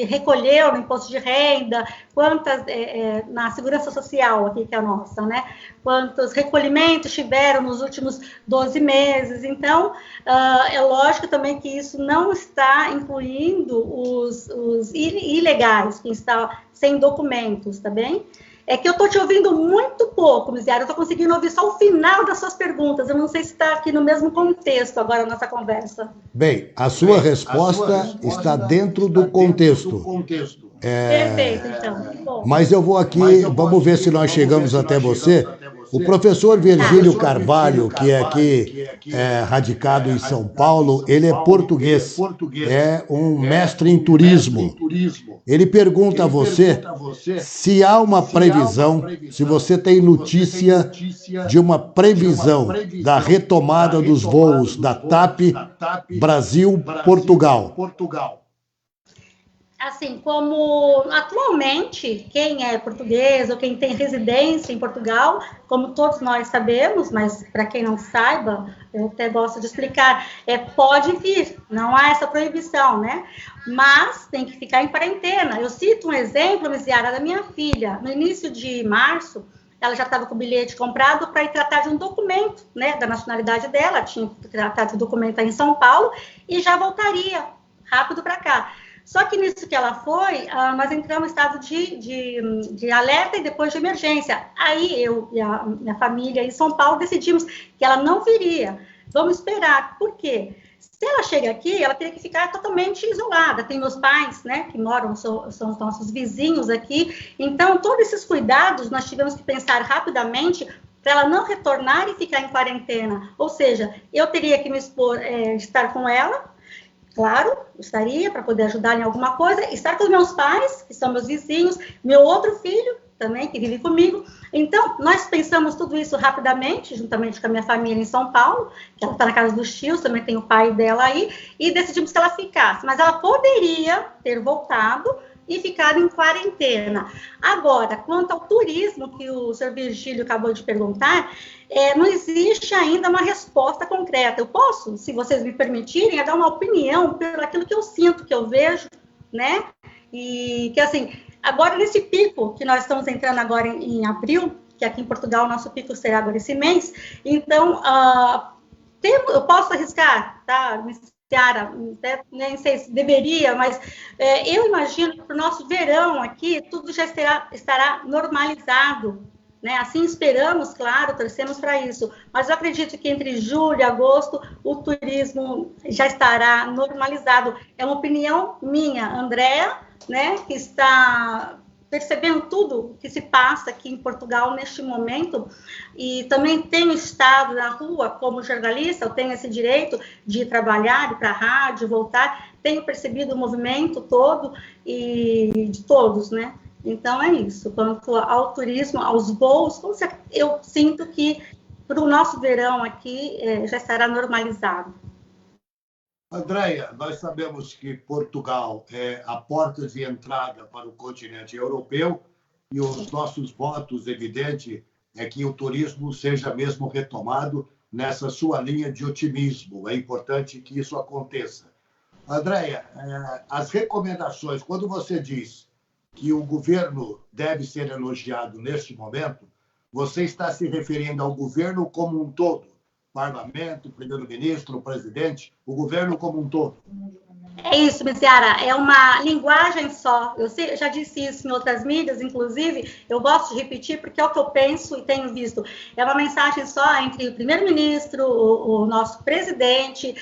recolheu no imposto de renda, quantas na segurança social aqui que é a nossa, né? Quantos recolhimentos tiveram nos últimos 12 meses. Então, é lógico também que isso não está incluindo os ilegais, que estão sem documentos, tá bem? É que eu estou te ouvindo muito pouco, Miziara, eu estou conseguindo ouvir só o final das suas perguntas, eu não sei se está aqui no mesmo contexto agora a nossa conversa. Bem, a sua resposta está dentro do contexto. Perfeito, então. Bom. Mas eu vou aqui, vamos ver se nós chegamos até você. O professor Virgílio Carvalho, que é aqui radicado em São Paulo, ele é português, é um mestre em turismo. Ele pergunta a você se há uma previsão, se você tem notícia de uma previsão da retomada dos voos da TAP Brasil-Portugal. Assim, como atualmente, quem é português ou quem tem residência em Portugal, como todos nós sabemos, mas para quem não saiba, eu até gosto de explicar, pode vir, não há essa proibição, né? Mas tem que ficar em quarentena. Eu cito um exemplo, Miziara, da minha filha. No início de março, ela já estava com o bilhete comprado para ir tratar de um documento, né, da nacionalidade dela, tinha que tratar de um documento aí em São Paulo, e já voltaria rápido para cá. Só que nisso que ela foi, nós entramos em estado de alerta e depois de emergência. Aí eu e a minha família em São Paulo decidimos que ela não viria. Vamos esperar. Por quê? Se ela chega aqui, ela teria que ficar totalmente isolada. Tem meus pais, né, que moram, são os nossos vizinhos aqui. Então, todos esses cuidados nós tivemos que pensar rapidamente para ela não retornar e ficar em quarentena. Ou seja, eu teria que me expor, estar com ela. Claro, estaria para poder ajudar em alguma coisa, estar com os meus pais, que são meus vizinhos, meu outro filho também, que vive comigo. Então, nós pensamos tudo isso rapidamente, juntamente com a minha família em São Paulo, que ela está na casa dos tios, também tem o pai dela aí, e decidimos que ela ficasse. Mas ela poderia ter voltado e ficado em quarentena. Agora, quanto ao turismo, que o senhor Virgílio acabou de perguntar, não existe ainda uma resposta concreta. Eu posso, se vocês me permitirem, dar uma opinião pelo aquilo que eu sinto, que eu vejo, né? E que, assim, agora nesse pico, que nós estamos entrando agora em abril, que aqui em Portugal o nosso pico será agora esse mês, então, eu posso arriscar, tá? Ciara, nem sei se deveria, mas eu imagino que para o nosso verão aqui, tudo já estará normalizado, né? Assim esperamos, claro, torcemos para isso. Mas eu acredito que entre julho e agosto o turismo já estará normalizado. É uma opinião minha, Andréa, né, que está percebendo tudo que se passa aqui em Portugal neste momento, e também tenho estado na rua como jornalista, eu tenho esse direito de trabalhar, ir para a rádio, voltar, tenho percebido o movimento todo e de todos, né? Então é isso. Quanto ao turismo, aos voos, eu sinto que para o nosso verão aqui já estará normalizado. Andréia, nós sabemos que Portugal é a porta de entrada para o continente europeu e os nossos votos, evidente, é que o turismo seja mesmo retomado nessa sua linha de otimismo. É importante que isso aconteça. Andréia, as recomendações, quando você diz que o governo deve ser elogiado neste momento, você está se referindo ao governo como um todo? Parlamento, primeiro-ministro, presidente, o governo como um todo. É isso, Miciara, é uma linguagem só. Eu já disse isso em outras mídias, inclusive, eu gosto de repetir porque é o que eu penso e tenho visto. É uma mensagem só entre o primeiro-ministro, o nosso presidente,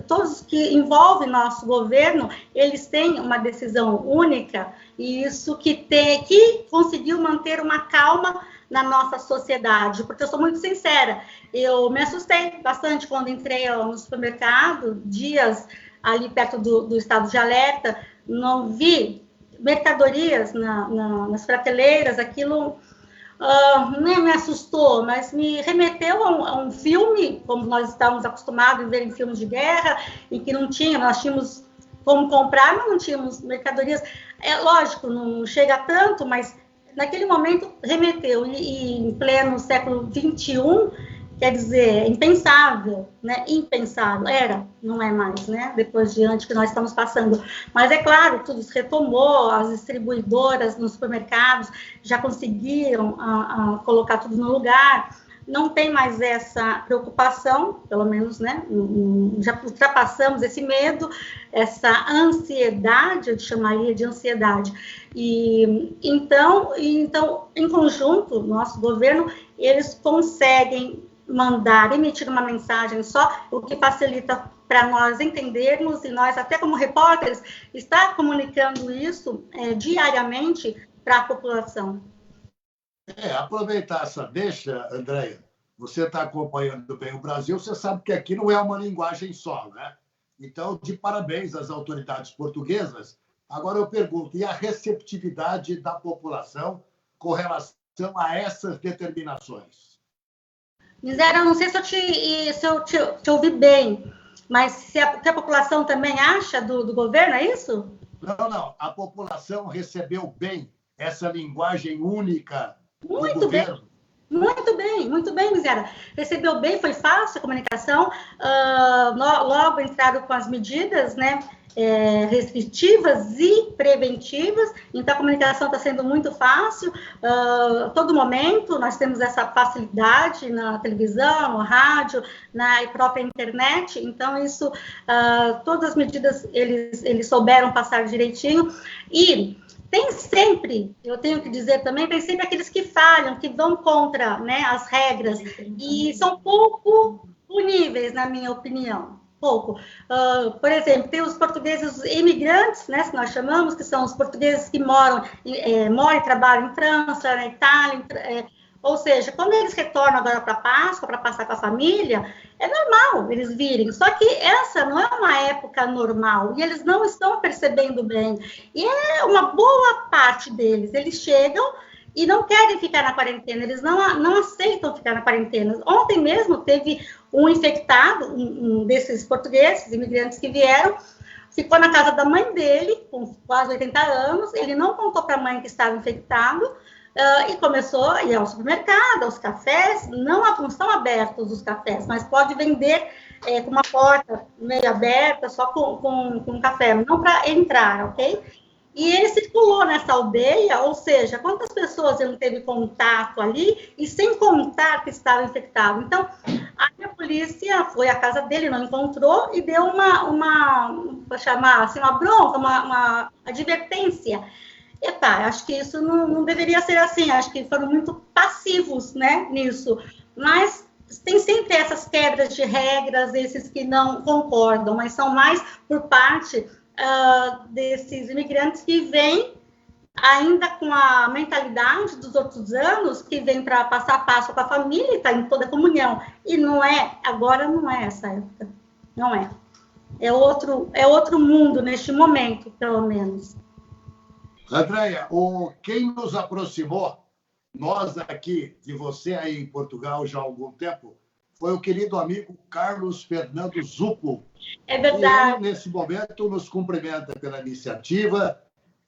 todos que envolvem nosso governo, eles têm uma decisão única, e isso que conseguiu manter uma calma na nossa sociedade, porque eu sou muito sincera, eu me assustei bastante quando entrei no supermercado, dias ali perto do estado de alerta, não vi mercadorias nas prateleiras, aquilo nem me assustou, mas me remeteu a um filme, como nós estávamos acostumados a ver em filmes de guerra, em que nós tínhamos como comprar, mas não tínhamos mercadorias. É lógico, não chega tanto, mas naquele momento remeteu, e em pleno século XXI, quer dizer, impensável, né? Impensável, não é mais, né? Depois diante que nós estamos passando. Mas é claro, tudo se retomou, as distribuidoras nos supermercados já conseguiram colocar tudo no lugar, não tem mais essa preocupação, pelo menos, né? Já ultrapassamos esse medo, essa ansiedade, eu chamaria de ansiedade. E então, em conjunto, nosso governo, eles conseguem emitir uma mensagem só, o que facilita para nós entendermos, e nós, até como repórteres, está comunicando isso diariamente para a população. Aproveitar essa deixa, Andréia, você está acompanhando bem o Brasil, você sabe que aqui não é uma linguagem só, né? Então, de parabéns às autoridades portuguesas. Agora eu pergunto, e a receptividade da população com relação a essas determinações? Miséria, não sei se eu te ouvi bem, mas se a população também acha do governo, é isso? Não. A população recebeu bem essa linguagem única do governo? Muito bem, Miséria. Recebeu bem, foi fácil a comunicação. Logo entraram com as medidas, né? Restritivas e preventivas, então a comunicação está sendo muito fácil, todo momento nós temos essa facilidade na televisão, no rádio, na própria internet, então isso, todas as medidas eles souberam passar direitinho, e tem sempre, eu tenho que dizer também, tem sempre aqueles que falham, que vão contra, né, as regras, e são pouco puníveis, na minha opinião. Pouco. Por exemplo, tem os portugueses imigrantes, né, que nós chamamos, que são os portugueses que moram e trabalham em França, na Itália, ou seja, quando eles retornam agora para Páscoa, para passar com a família, é normal eles virem, só que essa não é uma época normal, e eles não estão percebendo bem, e é uma boa parte deles, eles chegam e não querem ficar na quarentena, eles não aceitam ficar na quarentena. Ontem mesmo teve um infectado, um desses portugueses, imigrantes que vieram, ficou na casa da mãe dele, com quase 80 anos, ele não contou para a mãe que estava infectado, e começou a ir ao supermercado, aos cafés, não estão abertos os cafés, mas pode vender com uma porta meio aberta, só com café, não para entrar, ok? E ele circulou nessa aldeia, ou seja, quantas pessoas ele teve contato ali, e sem contar que estava infectado. Então, a polícia foi à casa dele, não encontrou, e deu vou chamar assim, uma bronca, uma advertência. Epa, acho que isso não deveria ser assim, acho que foram muito passivos, né, nisso, mas tem sempre essas quebras de regras, esses que não concordam, mas são mais por parte desses imigrantes que vêm ainda com a mentalidade dos outros anos, que vem para passar Páscoa com a família e está em toda a comunhão, e não é, agora não é essa época, não é. É outro mundo neste momento, pelo menos. Andréia, quem nos aproximou, nós aqui, de você aí em Portugal já há algum tempo, foi o querido amigo Carlos Fernando Zucco. É verdade. E ele, nesse momento, nos cumprimenta pela iniciativa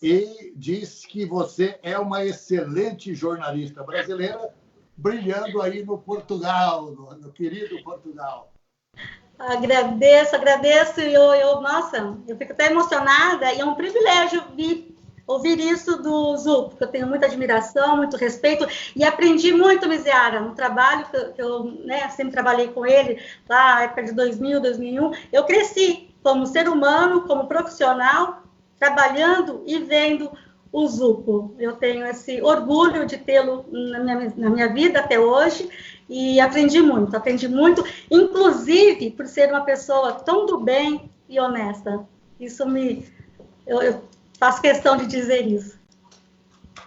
e diz que você é uma excelente jornalista brasileira, brilhando aí no Portugal, no querido Portugal. Agradeço. Nossa, eu fico até emocionada e é um privilégio ouvir isso do Zucco, porque eu tenho muita admiração, muito respeito e aprendi muito, Miziara, no trabalho que eu sempre trabalhei com ele, lá na época de 2000, 2001. Eu cresci como ser humano, como profissional, trabalhando e vendo o Zucco. Eu tenho esse orgulho de tê-lo na minha vida até hoje e aprendi muito, inclusive por ser uma pessoa tão do bem e honesta. Isso eu faço questão de dizer isso.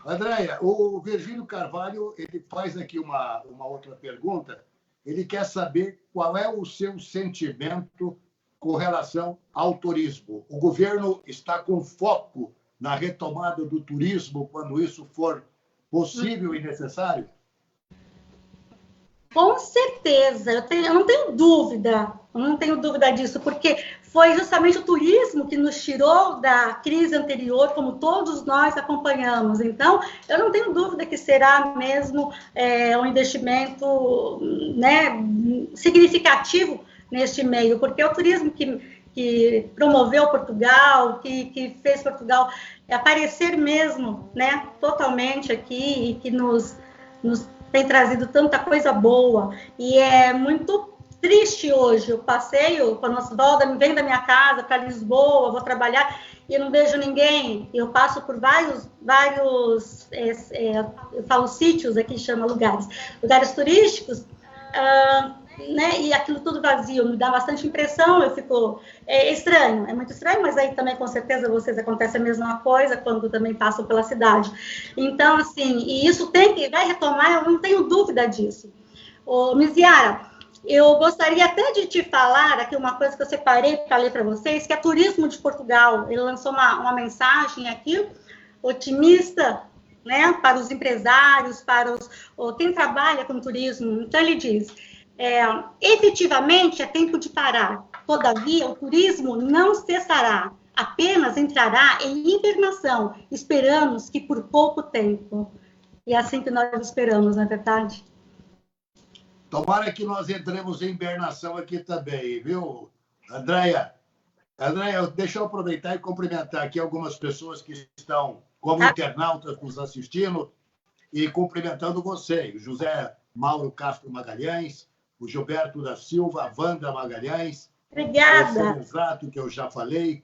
Andréia, o Virgílio Carvalho, ele faz aqui uma outra pergunta. Ele quer saber qual é o seu sentimento com relação ao turismo. O governo está com foco na retomada do turismo quando isso for possível e necessário? Com certeza, eu não tenho dúvida disso, porque foi justamente o turismo que nos tirou da crise anterior, como todos nós acompanhamos. Então, eu não tenho dúvida que será mesmo um investimento, né, significativo neste meio, porque é o turismo que promoveu Portugal, que fez Portugal aparecer mesmo, né, totalmente aqui e que nos tem trazido tanta coisa boa, e é muito triste hoje. Eu passeio, quando eu venho da minha casa para Lisboa, vou trabalhar, e eu não vejo ninguém. Eu passo por vários eu falo sítios, aqui chama lugares turísticos, né, e aquilo tudo vazio, me dá bastante impressão, eu fico estranho, é muito estranho, mas aí também com certeza vocês acontece a mesma coisa quando também passam pela cidade. Então, assim, e isso vai retomar, eu não tenho dúvida disso. Miziara, eu gostaria até de te falar aqui uma coisa que eu separei para ler para vocês, que é Turismo de Portugal. Ele lançou uma mensagem aqui, otimista, né, para os empresários, para quem trabalha com turismo. Então, ele diz: efetivamente é tempo de parar. Todavia, o turismo não cessará, apenas entrará em hibernação. Esperamos que por pouco tempo. E é assim que nós esperamos, não é verdade? Tomara que nós entremos em hibernação aqui também, viu, Andréia? Andréia, deixa eu aproveitar e cumprimentar aqui algumas pessoas que estão como internautas nos assistindo e cumprimentando você, o José Mauro Castro Magalhães, o Gilberto da Silva, a Wanda Magalhães. Obrigada. O Exato, que eu já falei.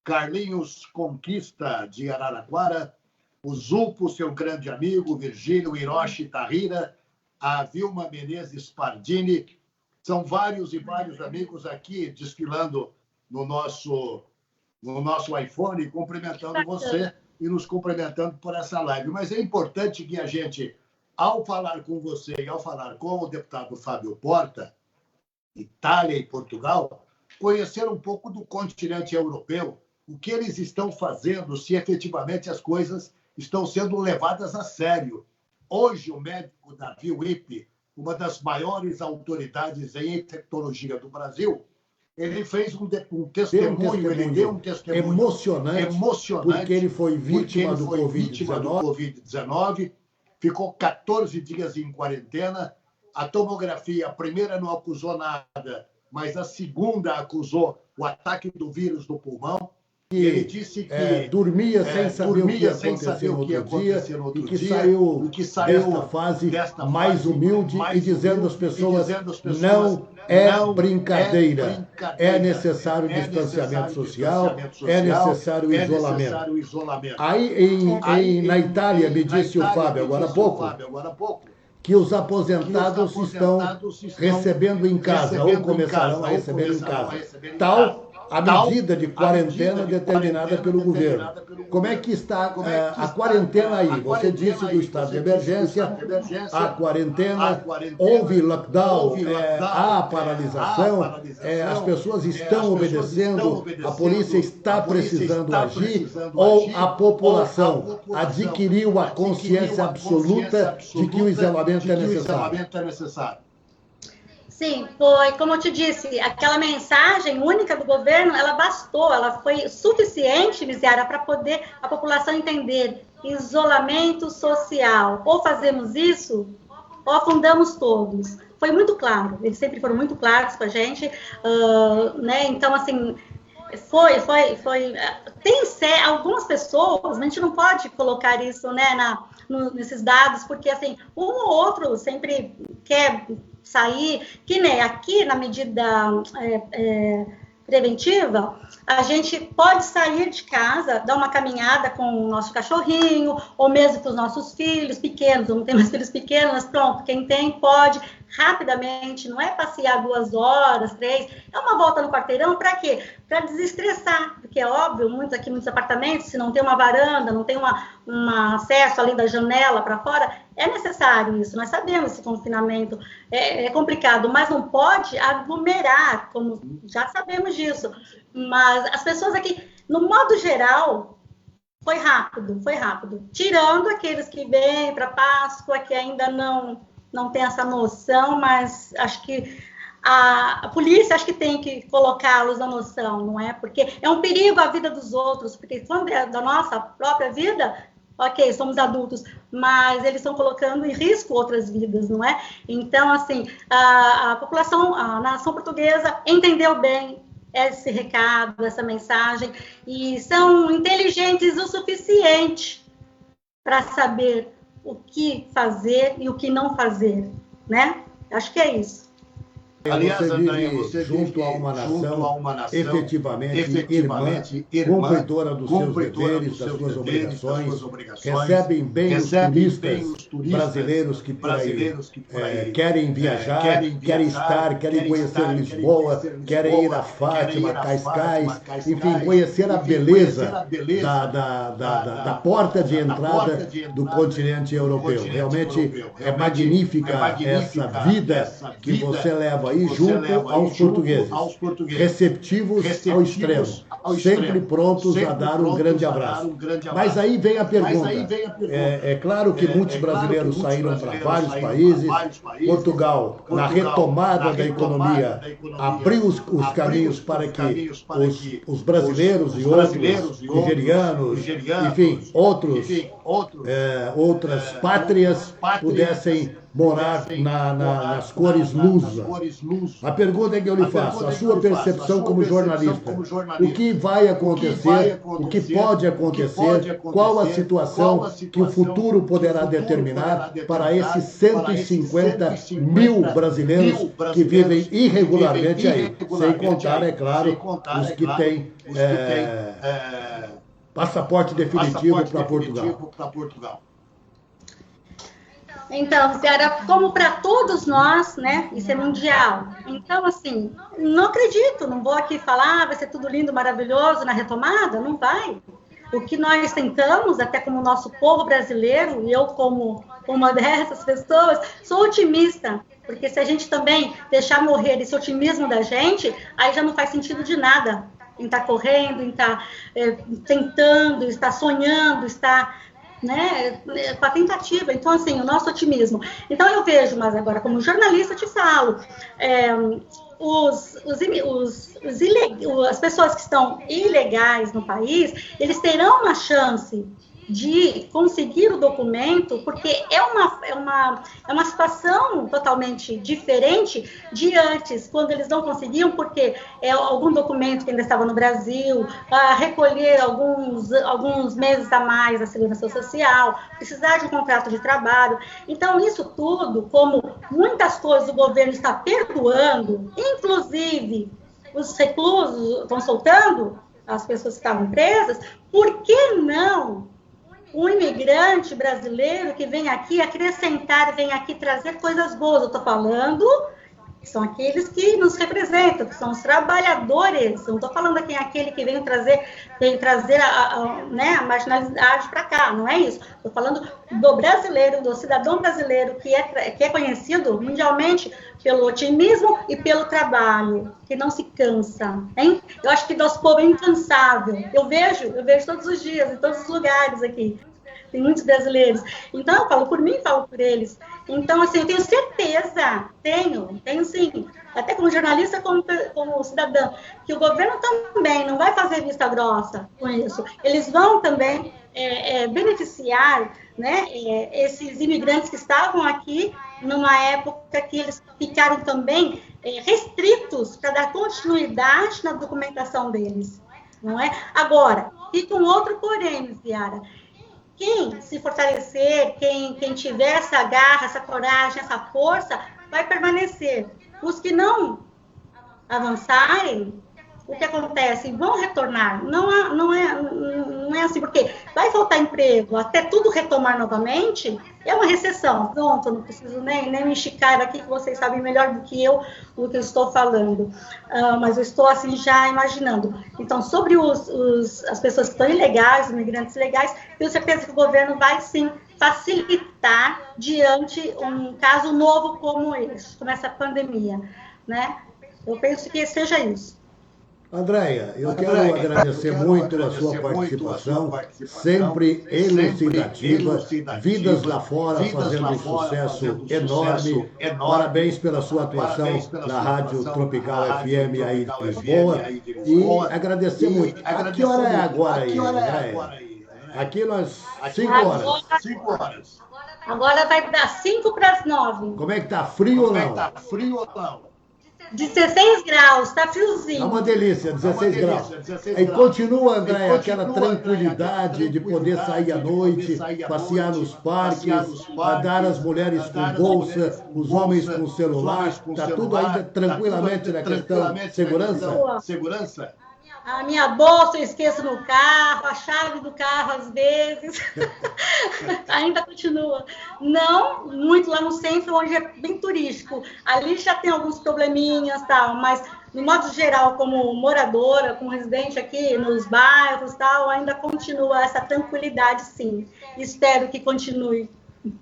Carlinhos Conquista, de Araraquara. O Zucco, seu grande amigo. Virgílio Hiroshi Tahira. A Vilma Menezes Pardini. São vários e vários amigos aqui desfilando no nosso iPhone, cumprimentando você e nos cumprimentando por essa live. Mas é importante que a gente, ao falar com você e ao falar com o deputado Fábio Porta, Itália e Portugal, conhecer um pouco do continente europeu, o que eles estão fazendo, se efetivamente as coisas estão sendo levadas a sério. Hoje, o médico Davi Wippe, uma das maiores autoridades em infectologia do Brasil, ele fez um testemunho, ele deu um testemunho emocionante, porque ele foi vítima do Covid-19, ficou 14 dias em quarentena. A tomografia, a primeira não acusou nada, mas a segunda acusou o ataque do vírus no pulmão. dormia sem saber o que ia acontecer no outro dia e que saiu desta fase mais humilde e dizendo às pessoas: não é brincadeira, é necessário distanciamento social, é necessário isolamento. Aí, na Itália, me disse o Fábio agora há pouco, que os aposentados estão recebendo em casa, ou começarão a receber em casa, tal a medida de quarentena determinada pelo governo. Como é que está a quarentena aí? Você disse do estado de emergência, a quarentena, houve lockdown, há paralisação, as pessoas estão obedecendo, a polícia está precisando agir, ou a população adquiriu a consciência absoluta de que o isolamento é necessário? Sim, foi, como eu te disse, aquela mensagem única do governo, ela bastou, ela foi suficiente, Misiara, para poder a população entender isolamento social. Ou fazemos isso, ou afundamos todos. Foi muito claro, eles sempre foram muito claros com a gente, né? Então, assim, tem algumas pessoas, a gente não pode colocar isso, né, nesses dados, porque, assim, um ou outro sempre quer sair, que nem aqui na medida preventiva, a gente pode sair de casa, dar uma caminhada com o nosso cachorrinho, ou mesmo com os nossos filhos pequenos, eu não tenho mais filhos pequenos, mas pronto, quem tem pode, rapidamente, não é passear 2 horas, 3, é uma volta no quarteirão, para quê? Para desestressar, porque é óbvio, muitos apartamentos, se não tem uma varanda, não tem um acesso ali da janela para fora, é necessário isso, nós sabemos esse confinamento é complicado, mas não pode aglomerar, como já sabemos disso, mas as pessoas aqui, no modo geral, foi rápido, tirando aqueles que vêm para Páscoa, que ainda não tem essa noção, mas acho que a polícia acho que tem que colocá-los na noção, não é? Porque é um perigo a vida dos outros, porque quando é da nossa própria vida, ok, somos adultos, mas eles estão colocando em risco outras vidas, não é? Então, assim, a população, a nação portuguesa entendeu bem esse recado, essa mensagem, e são inteligentes o suficiente para saber o que fazer e o que não fazer, né? Acho que é isso. Aliás, Andréia, você junto a uma nação efetivamente irmã, cumpridora dos seus deveres, das suas obrigações, recebem bem os turistas brasileiros que por aí querem viajar, querem conhecer Lisboa, querem ir a Fátima, Cascais, enfim, conhecer a beleza da porta de entrada do continente europeu. Realmente é magnífica essa vida que você leva aí junto aos portugueses, receptivos ao extremo, sempre prontos a dar um grande abraço. Mas aí vem a pergunta, é claro que muitos brasileiros saíram para vários países, Portugal, na retomada da economia, abriu os caminhos para que os brasileiros e outros, nigerianos, enfim, outras pátrias pudessem morar nas cores lusa. A pergunta que eu lhe faço, a sua percepção como jornalista, o que vai acontecer, o que pode acontecer, qual a situação que o futuro poderá determinar para esses 150 mil brasileiros que vivem irregularmente aí, sem contar, é claro, os que têm passaporte definitivo para Portugal. Então, Ciara, como para todos nós, né, isso é mundial. Então, assim, não acredito, não vou aqui falar, vai ser tudo lindo, maravilhoso na retomada, não vai. O que nós tentamos, até como nosso povo brasileiro, e eu como uma dessas pessoas, sou otimista, porque se a gente também deixar morrer esse otimismo da gente, aí já não faz sentido de nada em estar correndo, em estar tentando, estar sonhando, estar... né, com a tentativa, então assim, o nosso otimismo. Então eu vejo, mas agora como jornalista te falo, as pessoas que estão ilegais no país, eles terão uma chance de conseguir o documento, porque é uma situação totalmente diferente de antes, quando eles não conseguiam, porque algum documento que ainda estava no Brasil, recolher alguns meses a mais da Segurança Social, precisar de um contrato de trabalho. Então, isso tudo, como muitas coisas o governo está perdoando, inclusive os reclusos estão soltando as pessoas que estavam presas, por que não um imigrante brasileiro que vem aqui acrescentar, vem aqui trazer coisas boas? Eu estou falando que são aqueles que nos representam, que são os trabalhadores. Eu não estou falando aqui aquele que vem trazer a marginalidade para cá, não é isso. Estou falando do brasileiro, do cidadão brasileiro que é conhecido mundialmente pelo otimismo e pelo trabalho, que não se cansa, hein? Eu acho que nosso povo é incansável. Eu vejo todos os dias, em todos os lugares aqui. Tem muitos brasileiros. Então, eu falo por mim, falo por eles. Então, assim, eu tenho certeza, tenho sim, até como jornalista, como cidadã, que o governo também não vai fazer vista grossa com isso. Eles vão também beneficiar, né, esses imigrantes que estavam aqui numa época que eles ficaram também restritos para dar continuidade na documentação deles, não é? Agora, fica um outro porém, Ziara. Quem se fortalecer, quem tiver essa garra, essa coragem, essa força, vai permanecer. Os que não avançarem, o que acontece? Vão retornar. Não é assim, porque vai faltar emprego, até tudo retomar novamente, é uma recessão. Pronto, não preciso nem me esticar aqui, que vocês sabem melhor do que eu estou falando. Mas eu estou, assim, já imaginando. Então, sobre as pessoas que estão ilegais, os imigrantes ilegais, tenho certeza que o governo vai, sim, facilitar diante um caso novo como esse, como essa pandemia, né? Eu penso que seja isso. Andréia, eu quero agradecer muito a sua participação, sempre elucidativa, vidas lá fora fazendo um sucesso enorme. Parabéns pela sua atuação na Rádio Tropical FM aí de Lisboa. E agradecer muito. A que hora é agora aí, Andréia? Aqui nós, 5 horas. 5 horas. Agora vai dar 5 para as 9. Como é que tá? Frio ou não? 16 graus, tá friozinho. É uma delícia, 16 graus. E continua, André, aquela tranquilidade de poder sair à noite, passear nos parques, andar as mulheres com bolsa, os homens com celular. Está tudo ainda tranquilamente na questão de segurança? A minha bolsa eu esqueço no carro, a chave do carro às vezes. Ainda continua. Não muito lá no centro, onde é bem turístico. Ali já tem alguns probleminhas, tal, mas no modo geral, como moradora, como residente aqui nos bairros, tal, ainda continua essa tranquilidade, sim. Espero que continue.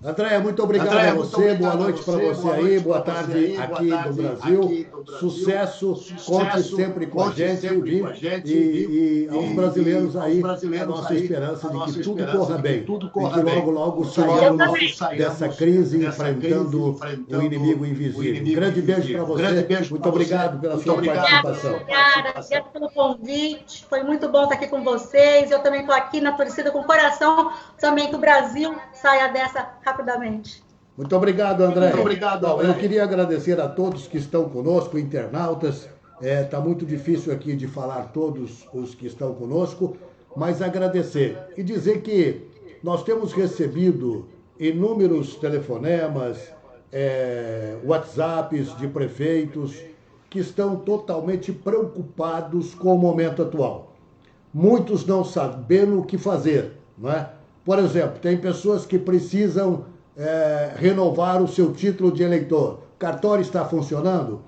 Andréia, muito obrigado a você, boa noite para você aí, boa tarde aqui do Brasil, sucesso, conte sempre com a gente, e aos brasileiros aí, a nossa esperança de que tudo corra bem, e que logo saiamos dessa crise enfrentando o inimigo invisível. Um grande beijo para você, muito obrigado pela sua participação. Obrigada pelo convite, foi muito bom estar aqui com vocês, eu também estou aqui na torcida com o coração, também que o Brasil saia dessa rapidamente. Muito obrigado, André. Muito obrigado, André. Eu queria agradecer a todos que estão conosco, internautas. Está muito difícil aqui de falar todos os que estão conosco, mas agradecer e dizer que nós temos recebido inúmeros telefonemas, WhatsApps de prefeitos que estão totalmente preocupados com o momento atual. Muitos não sabendo o que fazer, não é? Por exemplo, tem pessoas que precisam renovar o seu título de eleitor. O cartório está funcionando?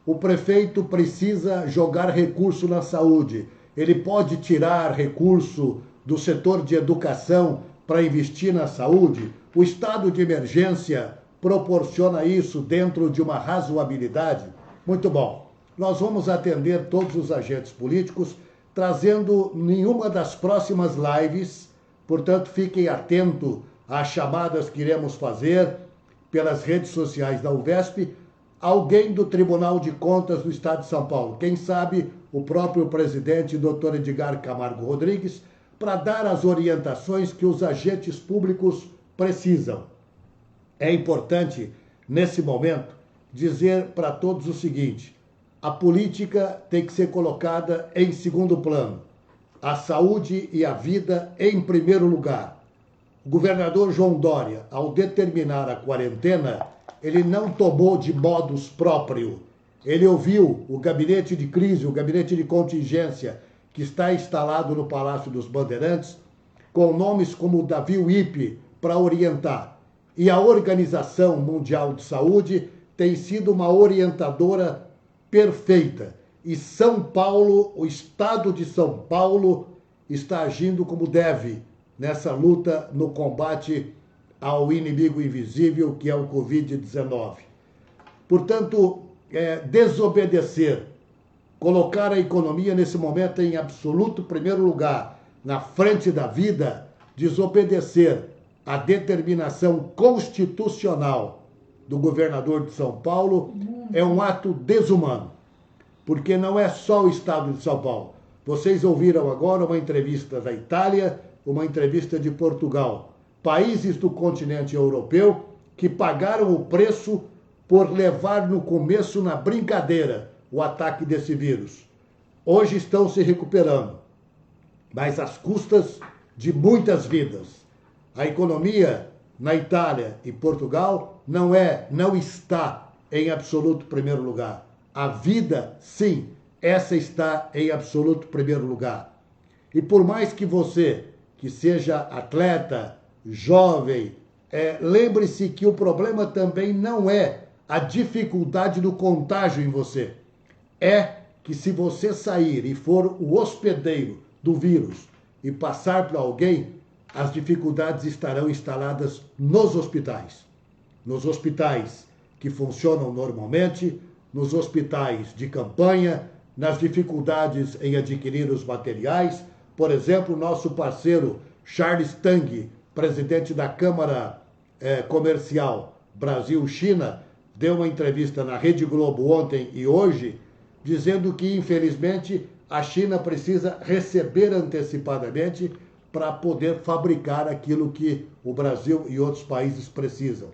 O prefeito precisa jogar recurso na saúde. Ele pode tirar recurso do setor de educação para investir na saúde? O estado de emergência proporciona isso dentro de uma razoabilidade? Muito bom. Nós vamos atender todos os agentes políticos, trazendo nenhuma das próximas lives. Portanto, fiquem atentos às chamadas que iremos fazer pelas redes sociais da UVESP. Alguém do Tribunal de Contas do Estado de São Paulo, quem sabe o próprio presidente, Dr. Edgar Camargo Rodrigues, para dar as orientações que os agentes públicos precisam. É importante, nesse momento, dizer para todos o seguinte: a política tem que ser colocada em segundo plano, a saúde e a vida em primeiro lugar. O governador João Dória, ao determinar a quarentena, ele não tomou de modus próprio. Ele ouviu o gabinete de crise, o gabinete de contingência, que está instalado no Palácio dos Bandeirantes, com nomes como Davi Wippe, para orientar. E a Organização Mundial de Saúde tem sido uma orientadora perfeita. E São Paulo, o estado de São Paulo, está agindo como deve nessa luta no combate ao inimigo invisível, que é o Covid-19. Portanto, desobedecer, colocar a economia nesse momento em absoluto primeiro lugar, na frente da vida, desobedecer a determinação constitucional do governador de São Paulo é um ato desumano, porque não é só o estado de São Paulo. Vocês ouviram agora uma entrevista da Itália, uma entrevista de Portugal, países do continente europeu que pagaram o preço por levar no começo na brincadeira o ataque desse vírus. Hoje estão se recuperando, mas às custas de muitas vidas. A economia na Itália e Portugal não está em absoluto primeiro lugar. A vida, sim, essa está em absoluto primeiro lugar. E por mais que você, que seja atleta, jovem, lembre-se que o problema também não é a dificuldade do contágio em você. É que se você sair e for o hospedeiro do vírus e passar para alguém, as dificuldades estarão instaladas nos hospitais. Nos hospitais que funcionam normalmente, nos hospitais de campanha, nas dificuldades em adquirir os materiais. Por exemplo, nosso parceiro Charles Tang, presidente da Câmara Comercial Brasil-China, deu uma entrevista na Rede Globo ontem e hoje, dizendo que, infelizmente, a China precisa receber antecipadamente para poder fabricar aquilo que o Brasil e outros países precisam.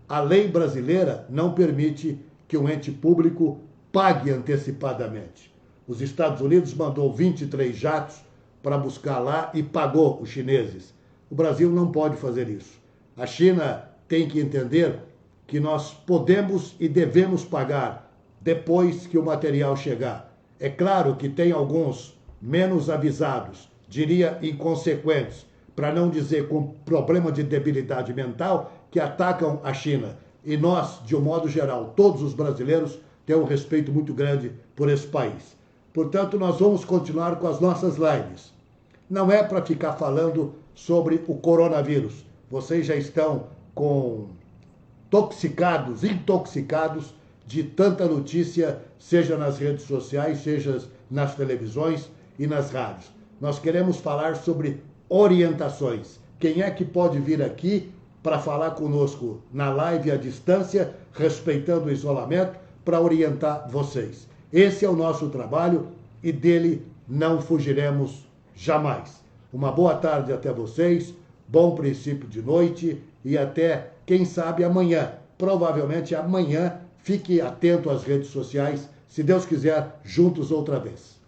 A lei brasileira não permite que um ente público pague antecipadamente. Os Estados Unidos mandou 23 jatos para buscar lá e pagou os chineses. O Brasil não pode fazer isso. A China tem que entender que nós podemos e devemos pagar depois que o material chegar. É claro que tem alguns menos avisados, diria inconsequentes, para não dizer com problema de debilidade mental, que atacam a China. E nós, de um modo geral, todos os brasileiros, temos um respeito muito grande por esse país. Portanto, nós vamos continuar com as nossas lives. Não é para ficar falando sobre o coronavírus. Vocês já estão intoxicados de tanta notícia, seja nas redes sociais, seja nas televisões e nas rádios. Nós queremos falar sobre orientações. Quem é que pode vir aqui para falar conosco na live à distância, respeitando o isolamento, para orientar vocês? Esse é o nosso trabalho e dele não fugiremos jamais. Uma boa tarde até vocês, bom princípio de noite e até, quem sabe, amanhã. Provavelmente amanhã, fique atento às redes sociais, se Deus quiser, juntos outra vez.